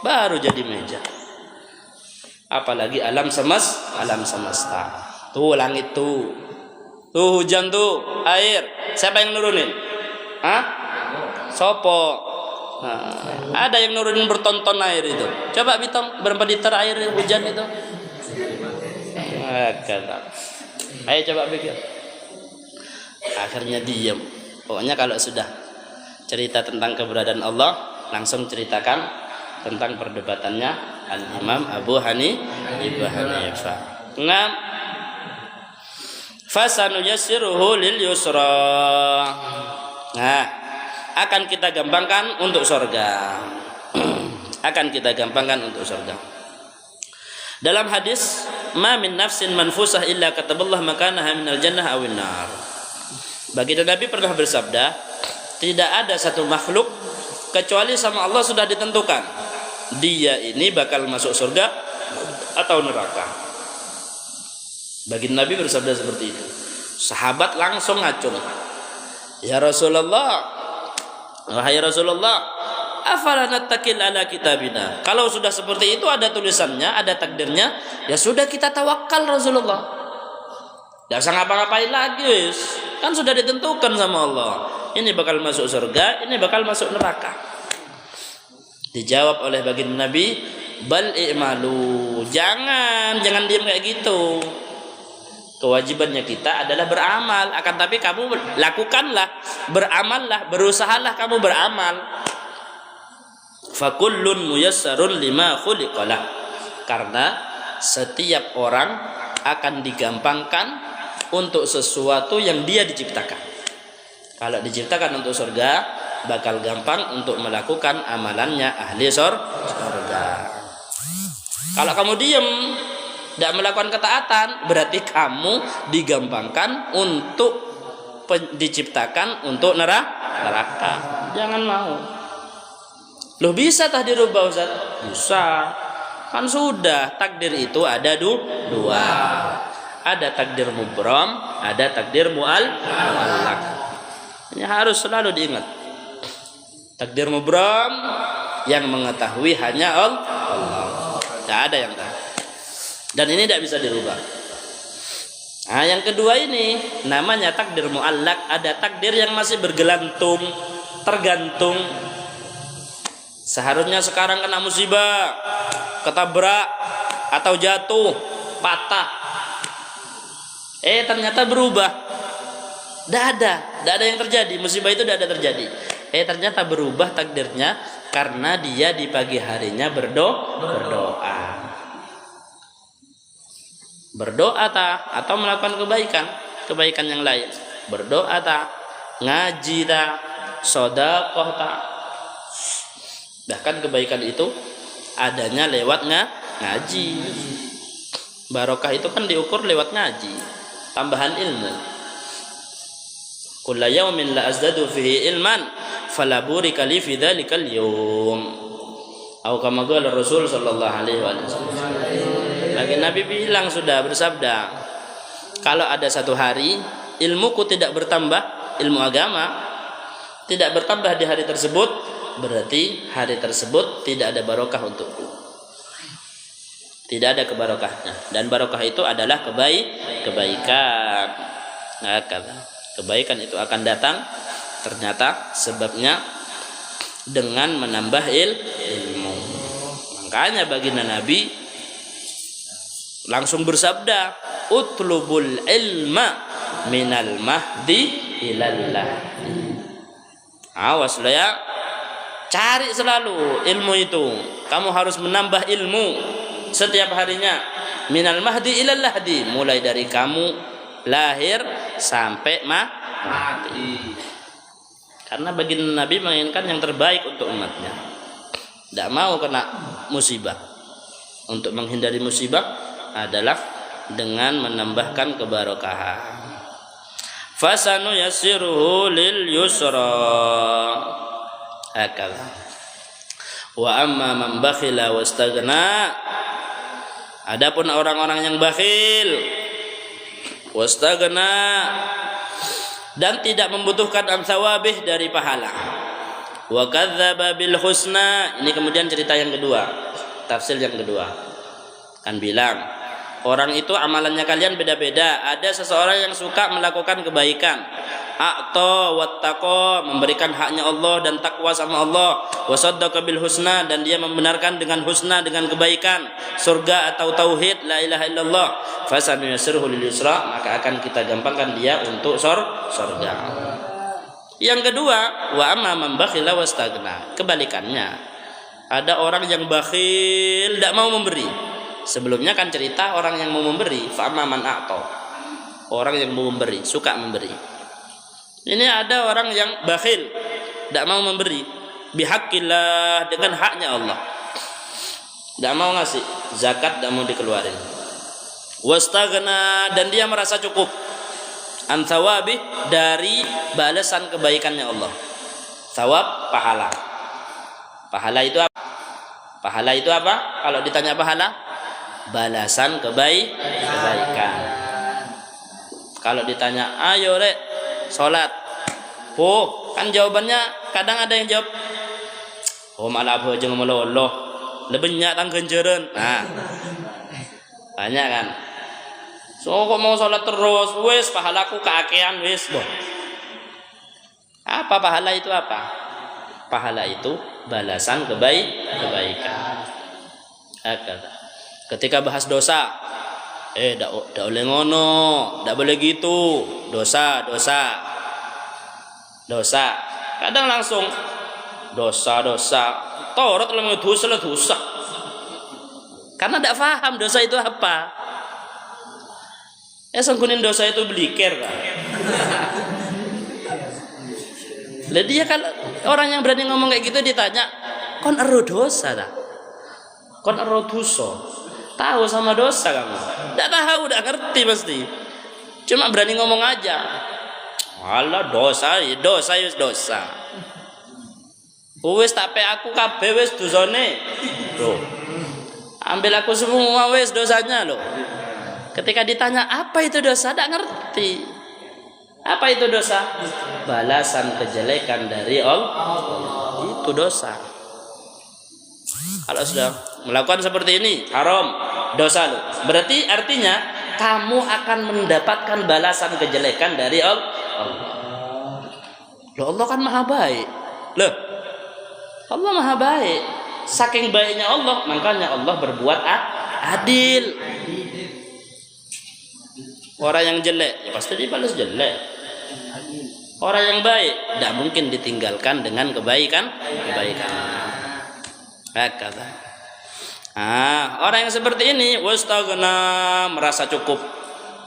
baru jadi meja. Apalagi alam semesta. Tuh langit tuh hujan tuh, air. Siapa yang nurunin? Sopo. Ada yang nurunin bertonton air itu. Coba hitung berapa liter air hujan itu. Ayo coba pikir. Akhirnya diam. Pokoknya kalau sudah cerita tentang keberadaan Allah, langsung ceritakan tentang perdebatannya Al-Imam Abu Hanifah. Fasanuyassiruhu lil yusra. Nah, akan kita gampangkan untuk surga. Akan kita gampangkan untuk surga. Dalam hadis, ma min nafsin manfusah illa kataballahu makanaha minal jannah awin nar. Baginda Nabi pernah bersabda, tidak ada satu makhluk kecuali sama Allah sudah ditentukan dia ini bakal masuk surga atau neraka. Baginda Nabi bersabda seperti itu. Sahabat langsung ngacung. Ya Rasulullah, wahai Rasulullah, afala nattakil ala kitabina. Kalau sudah seperti itu, ada tulisannya, ada takdirnya, ya sudah kita tawakal Rasulullah. Tidak usah ngapa-ngapain lagi, wis. Kan sudah ditentukan sama Allah. Ini bakal masuk surga, ini bakal masuk neraka. Dijawab oleh baginda Nabi, bal i'malu. Jangan diam kayak gitu. Kewajibannya kita adalah beramal, akan tapi kamu lakukanlah, beramallah, berusahalah kamu beramal. Fakullun muyassarun lima khuliqalah. Karena setiap orang akan digampangkan untuk sesuatu yang dia diciptakan. Kalau diciptakan untuk surga, bakal gampang untuk melakukan amalannya ahli surga. Kalau kamu diam, tidak melakukan ketaatan, berarti kamu digampangkan untuk diciptakan untuk neraka. Jangan mau. Loh, bisa tah dirubah Ustaz? Bisa. Kan sudah, takdir itu ada dua. Ada takdir mubram, ada takdir mu'allaq. Ini harus selalu diingat. Takdir mubram yang mengetahui hanya Allah. Tidak ada yang tahu. Dan ini tidak bisa dirubah. Nah, yang kedua ini namanya takdir mu'allaq. Ada takdir yang masih bergelantung, tergantung. Seharusnya sekarang kena musibah, ketabrak atau jatuh, patah. Ternyata berubah. Tidak ada yang terjadi. Musibah itu tidak ada terjadi. Ternyata berubah takdirnya karena dia di pagi harinya berdoa. Berdoa atau melakukan kebaikan yang lain. Berdoa ngaji sedekah bahkan kebaikan itu adanya lewat ngaji. Barokah itu kan diukur lewat ngaji, tambahan ilmu. Kulla yaumin la azdadu fihi ilman fala burika li fi dzalikal yaum. Atau kama qala Rasul sallallahu alaihi wasallam. Lagi Nabi bilang, sudah bersabda, kalau ada satu hari ilmuku tidak bertambah, ilmu agama tidak bertambah di hari tersebut, berarti hari tersebut tidak ada barokah untukku. Tidak ada kebarokahnya. Dan barokah itu adalah kebaikan. Kebaikan itu akan datang ternyata sebabnya dengan menambah ilmu. Makanya baginda Nabi langsung bersabda, utlubul ilma minal mahdi ilal lahdi. Awas lo ya, cari selalu ilmu itu. Kamu harus menambah ilmu setiap harinya, minal mahdi ilal lahdi, mulai dari kamu lahir sampai mati. Karena baginda Nabi menginginkan yang terbaik untuk umatnya, tidak mau kena musibah. Untuk menghindari musibah adalah dengan menambahkan kebarokahan. Fasanu yassiruhu lil yusra. Akal. Wa amma man bakhila wastaghna. Adapun orang-orang yang bakhil, wastaghna, dan tidak membutuhkan amsawabih dari pahala, wa kadzdzaba bil husna. Ini kemudian cerita yang kedua, tafsir yang kedua. Kan bilang, orang itu amalannya kalian beda-beda. Ada seseorang yang suka melakukan kebaikan, a'ta wattaqa, memberikan haknya Allah dan takwa sama Allah, wa saddaqa bil husna, dan dia membenarkan dengan husna, dengan kebaikan, surga atau tauhid, la ilaha illallah, fasanuyassiruhu lil yusra, maka akan kita gampangkan dia untuk surga. Yang kedua, wa amma man bakhila wastaghna, kebalikannya. Ada orang yang bakhil, tidak mau memberi. Sebelumnya kan cerita orang yang mau memberi, fa'amma man a'ta, orang yang mau memberi, suka memberi. Ini ada orang yang bakhil, tidak mau memberi, bihaqqillah, dengan haknya Allah, tidak mau ngasih zakat, tidak mau dikeluarin. Wastaghna, dan dia merasa cukup, an thawabi, dari balasan kebaikannya Allah. Thawab, pahala. Pahala itu apa? Pahala itu apa? Kalau ditanya pahala, balasan kebaikan. Kalau ditanya, ayo rek sholat, kan jawabannya kadang ada yang jawab, malah aja ngemeloloh, lebih banyak tang genjeren. Nah, banyak kan. So kok mau sholat terus, wes pahalaku keakean wes. Apa pahala itu apa? Pahala itu balasan kebaikan. Ketika bahas dosa, dak oleh ngono, dak boleh gitu, dosa. Kadang langsung dosa. Taurat lama dosa. Karena dak paham dosa itu apa. Sangkunin dosa itu belikir kan. Lah dia kalau orang yang berani ngomong kayak gitu ditanya, kon ero dosa dah. Kon ero dosa. Tahu sama dosa kamu? Tidak tahu, tidak ngerti pasti. Cuma berani ngomong aja. Alah dosa, dosa ya dosa. Wis tak pe aku kabeh wis dosane. Loh. Ambil aku semua wis dosanya loh. Ketika ditanya apa itu dosa, tidak ngerti. Apa itu dosa? Balasan kejelekan dari Allah. Itu dosa. Kalau sudah melakukan seperti ini haram, dosa loh. Berarti artinya kamu akan mendapatkan balasan kejelekan dari Allah. Loh, Allah kan maha baik. Loh, Allah maha baik. Saking baiknya Allah, makanya Allah berbuat adil. Orang yang jelek ya pasti dibalas jelek. Orang yang baik tidak mungkin ditinggalkan dengan kebaikan. Kata. Orang yang seperti ini wastaghna, merasa cukup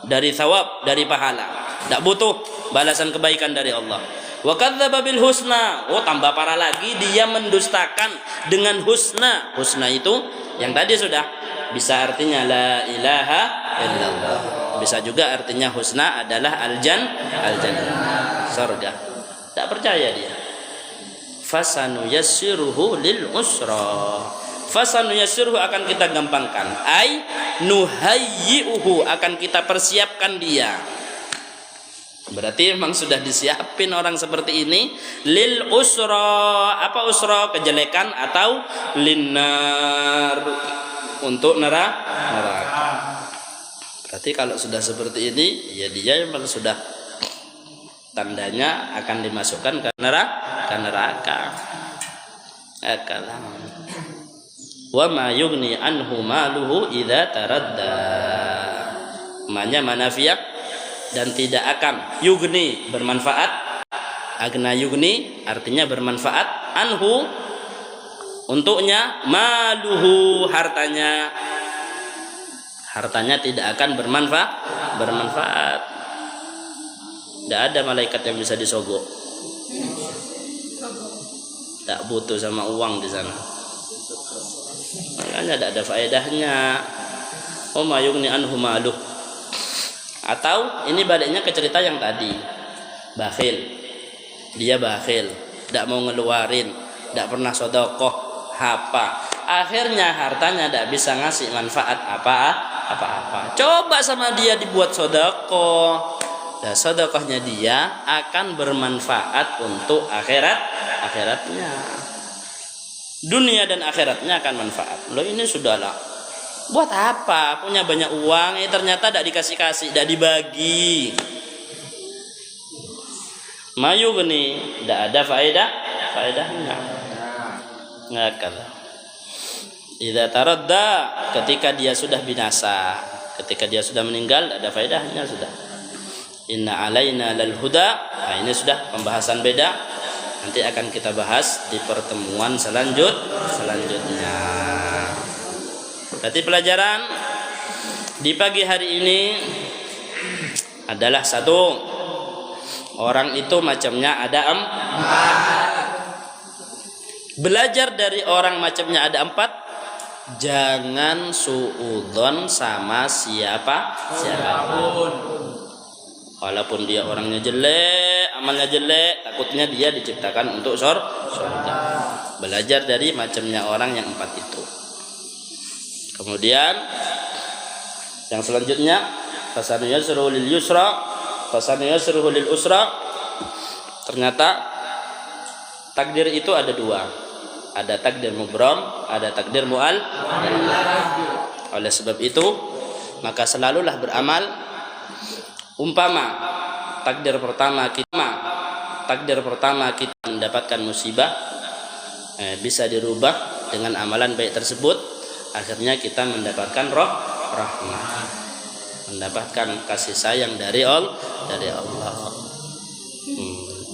dari thawab, dari pahala, tidak butuh balasan kebaikan dari Allah. Wa kadzdzaba bil husna, tambah parah lagi, dia mendustakan dengan husna. Husna itu yang tadi sudah bisa artinya la ilaha illallah. Bisa juga artinya husna adalah al-jannah, surga. Tak percaya dia. Fasanu yassiruhu lil usra. Fasanu yassiruhu akan kita gampangkan. Ai nuhayyi'uhu akan kita persiapkan dia. Berarti memang sudah disiapin orang seperti ini lil usra. Apa usra? Kejelekan atau linnar, untuk neraka. Berarti kalau sudah seperti ini, ya dia memang sudah tandanya akan dimasukkan ke neraka. Wa ma yughni anhu maluhu idza taradda. Manya manafiyah, dan tidak akan yugni bermanfaat. Agna yugni artinya bermanfaat, anhu untuknya, maluhu hartanya tidak akan bermanfaat. Tidak ada malaikat yang bisa disogok. Tak butuh sama uang di sana. Makanya tidak ada faedahnya. Ma yughni anhu maluh. Atau ini baliknya ke cerita yang tadi. Bakhil. Dia bakhil, tidak mau ngeluarin, tidak pernah sedekah, akhirnya hartanya tidak bisa ngasih manfaat apa-apa. Coba sama dia dibuat sedekah. Dan sedekahnya dia akan bermanfaat untuk akhiratnya. Dunia dan akhiratnya akan manfaat. Loh, ini sudahlah. Buat apa? Punya banyak uang, ternyata tidak dikasih-kasih, tidak dibagi. Mayu gini, tidak ada faedahnya. Ngakal. Idza taradda, ketika dia sudah binasa, ketika dia sudah meninggal, ada faedahnya sudah. Inna alaina lal huda. Nah, ini sudah pembahasan beda. Nanti akan kita bahas di pertemuan selanjutnya. Berarti pelajaran di pagi hari ini adalah satu, orang itu macamnya ada empat. Belajar dari orang macamnya ada empat. Jangan suudzon sama siapapun. Walaupun dia orangnya jelek, amalnya jelek, takutnya dia diciptakan untuk surga. Belajar dari macamnya orang yang empat itu. Kemudian yang selanjutnya, fasanuyasruhu lil yusra, fasanuyasruhu lil usra. Ternyata takdir itu ada dua. Ada takdir mubram, ada takdir mu'al. Oleh sebab itu, maka selalulah beramal. Umpama takdir pertama kita mendapatkan musibah, bisa dirubah dengan amalan baik tersebut. Akhirnya kita mendapatkan rahmah, mendapatkan kasih sayang dari Allah.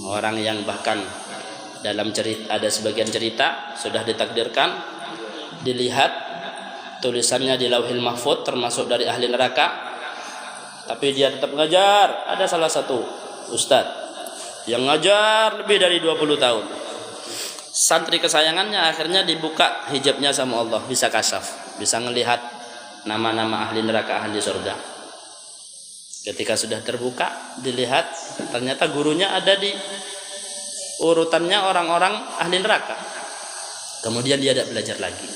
Orang yang bahkan dalam cerita, ada sebagian cerita sudah ditakdirkan, dilihat tulisannya di Lauhil Mahfuz termasuk dari ahli neraka, tapi dia tetap ngajar. Ada salah satu ustadz yang ngajar lebih dari 20 tahun. Santri kesayangannya akhirnya dibuka hijabnya sama Allah, bisa kasyaf, bisa ngelihat nama-nama ahli neraka, ahli surga. Ketika sudah terbuka, dilihat ternyata gurunya ada di urutannya orang-orang ahli neraka. Kemudian dia tidak belajar lagi.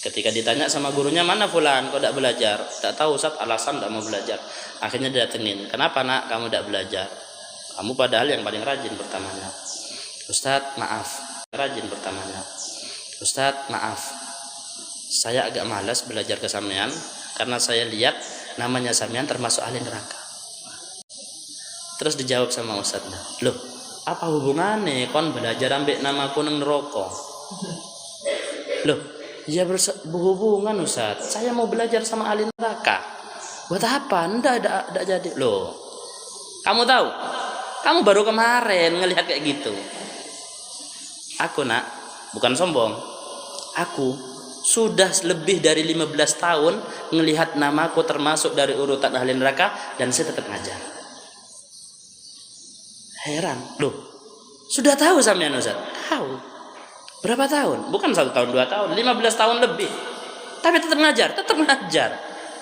Ketika ditanya sama gurunya, mana fulan, kok tidak belajar? Tak tahu Ustaz, alasan tidak mau belajar. Akhirnya didatengin, kenapa nak kamu tidak belajar? Kamu padahal yang paling rajin pertamanya. Ustaz maaf, rajin pertamanya. Ustaz maaf, saya agak malas belajar ke sampean karena saya lihat namanya sampean termasuk ahli neraka. Terus dijawab sama Ustaznya, loh apa hubungannya kon belajar ambek nama kuneng neraka? Loh ya berhubungan Ustaz, saya mau belajar sama ahli neraka. Buat apa? Ndak jadi. Loh, kamu tahu? Kamu baru kemarin ngelihat kayak gitu. Aku nak, bukan sombong. Aku sudah lebih dari 15 tahun ngelihat namaku termasuk dari urutan ahli neraka dan saya tetap ngajar. Heran, loh, sudah tahu sampean Ustaz? Tahu. Berapa tahun? Bukan 1 tahun, 2 tahun, 15 tahun lebih. Tapi tetap ngajar.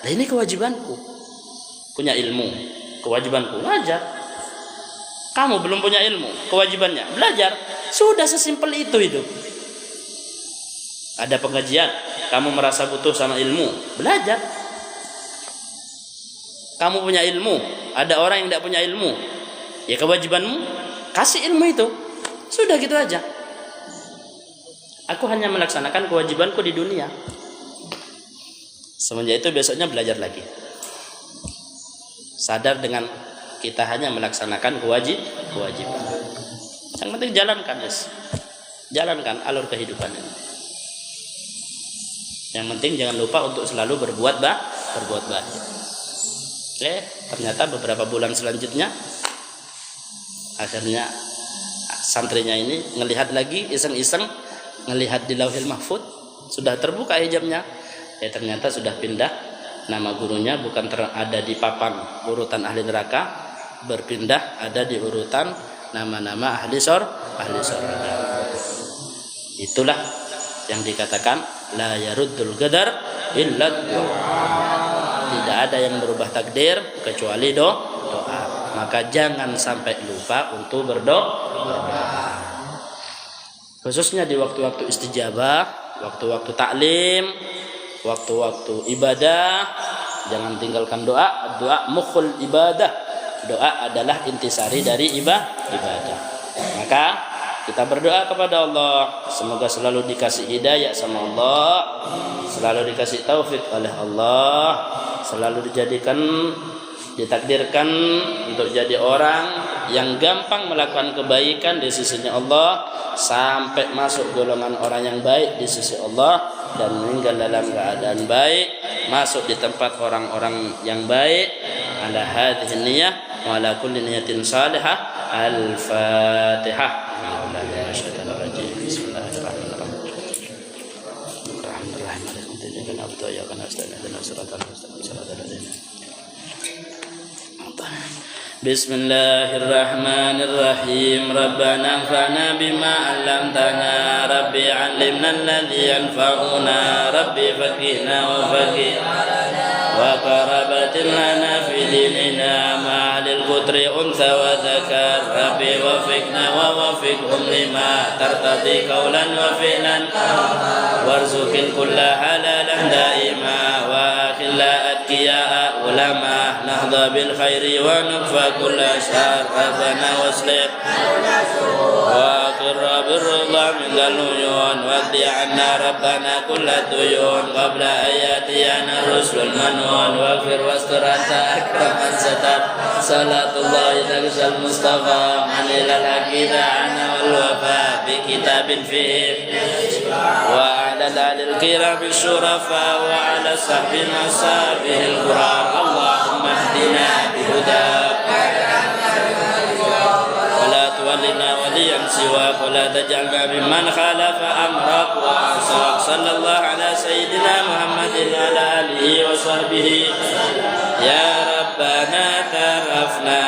Nah ini kewajibanku. Punya ilmu, kewajibanku ngajar. Kamu belum punya ilmu, kewajibannya belajar. Sudah sesimpel itu hidup. Ada pengajian, kamu merasa butuh sama ilmu, belajar. Kamu punya ilmu, ada orang yang tidak punya ilmu, ya kewajibanmu kasih ilmu itu. Sudah gitu aja. Aku hanya melaksanakan kewajibanku di dunia. Semenjak itu besoknya belajar lagi. Sadar dengan kita hanya melaksanakan kewajiban. Yang penting jalankan, guys. Jalankan alur kehidupan ini. Yang penting jangan lupa untuk selalu berbuat baik. Ternyata beberapa bulan selanjutnya akhirnya santrinya ini ngelihat lagi iseng-iseng, ngelihat di Lauhil Mahfud sudah terbuka hijabnya. Ternyata sudah pindah, nama gurunya bukan ada di papan urutan ahli neraka, berpindah ada di urutan nama-nama ahli surga. Itulah yang dikatakan la yaruddul qadar illa doa. Tidak ada yang merubah takdir kecuali doa. Maka jangan sampai lupa untuk berdoa. Khususnya di waktu-waktu istijabah, waktu-waktu taklim, waktu-waktu ibadah, jangan tinggalkan doa. Doa mukhul ibadah. Doa adalah intisari dari ibadah. Maka kita berdoa kepada Allah, semoga selalu dikasih hidayah sama Allah, selalu dikasih taufik oleh Allah, selalu ditakdirkan untuk jadi orang yang gampang melakukan kebaikan di sisinya Allah, sampai masuk golongan orang yang baik di sisi Allah dan meninggal dalam keadaan baik, masuk di tempat orang-orang yang baik. Ala hadhihi niyyah wa ala kulli niyatin salihah. Al-Fatihah. Bismillahirrahmanirrahim. Rabbana anfa'na bima 'allamtana, Rabbi 'allimna alladhi yanfa'una, Rabbi faqihna wa faqih wa qarabatin lana fi dinina ma'alil qudri untha wa zakar, Rabbi wafiqna wa wafiqhum lima tartadi qawlan wa fi'lan warzuqil kulla halalan daima wa akhilla atqiya'a ulama nahdha bil khairi wa nukfa kulla syar. Rabbana waslih wa aqirra birridha min daluyun wa qdi anna Rabbana kulla duyun qabla ayatiyana rusul manun wa fir wasturata akraman satat salatullahi nagsal mustafa manilal aqida'ana wal wafa bi kitabin fihi wa ala dalil kiram syurafa wa ala sahbina sahbihil quran. Allahumma hdina bihudak wa la tuwallina waliyan siwak wa la taj'alna mimman khalafa amrak wa asak. Sallallahu ala sayyidina Muhammadin wa ala alihi wa sahbihi يا ربنا اعترفنا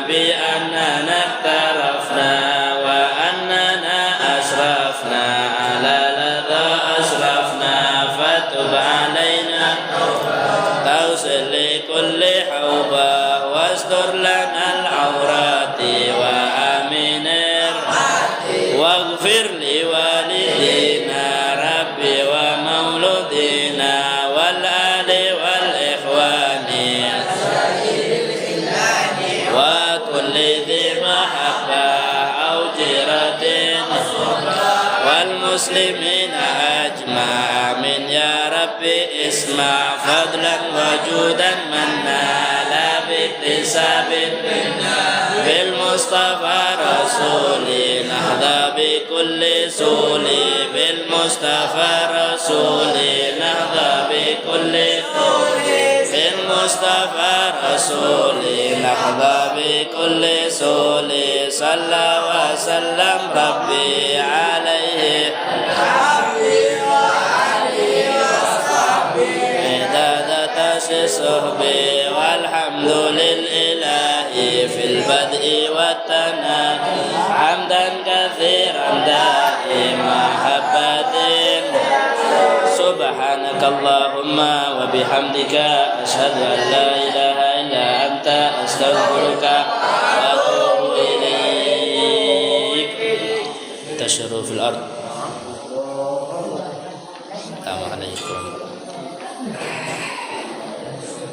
بأننا اقترفنا وأننا أسرفنا على لظى أسرفنا فتب علينا توصل لكل حوبة واستر لنا العورات وآمن واغفر لوالدينا ربي ومولودينا والآل والإخوان وكل ذي محبة أو جيرة والمسلمين أجمع آمين يا ربي اسمع فضلا وجودا من نال باكتساب بالمصطفى رسولي نهضى بكل سولي بالمصطفى رسولي نهضى بكل بالمصطفى رسولي نهضى بكل سولي صلى وسلم ربي عليه صحبي والحمد لله في البدء والثناء حمدا كثيرا دائما محبة سبحانك اللهم وبحمدك أشهد أن لا إله إلا أنت أستغفرك وأتوب إليك انتشروا في الأرض. Assalamualaikum.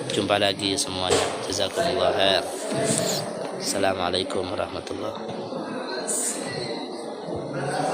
Jumpa lagi semuanya. Jazakumullah khair. Assalamualaikum warahmatullahi wabarakatuh.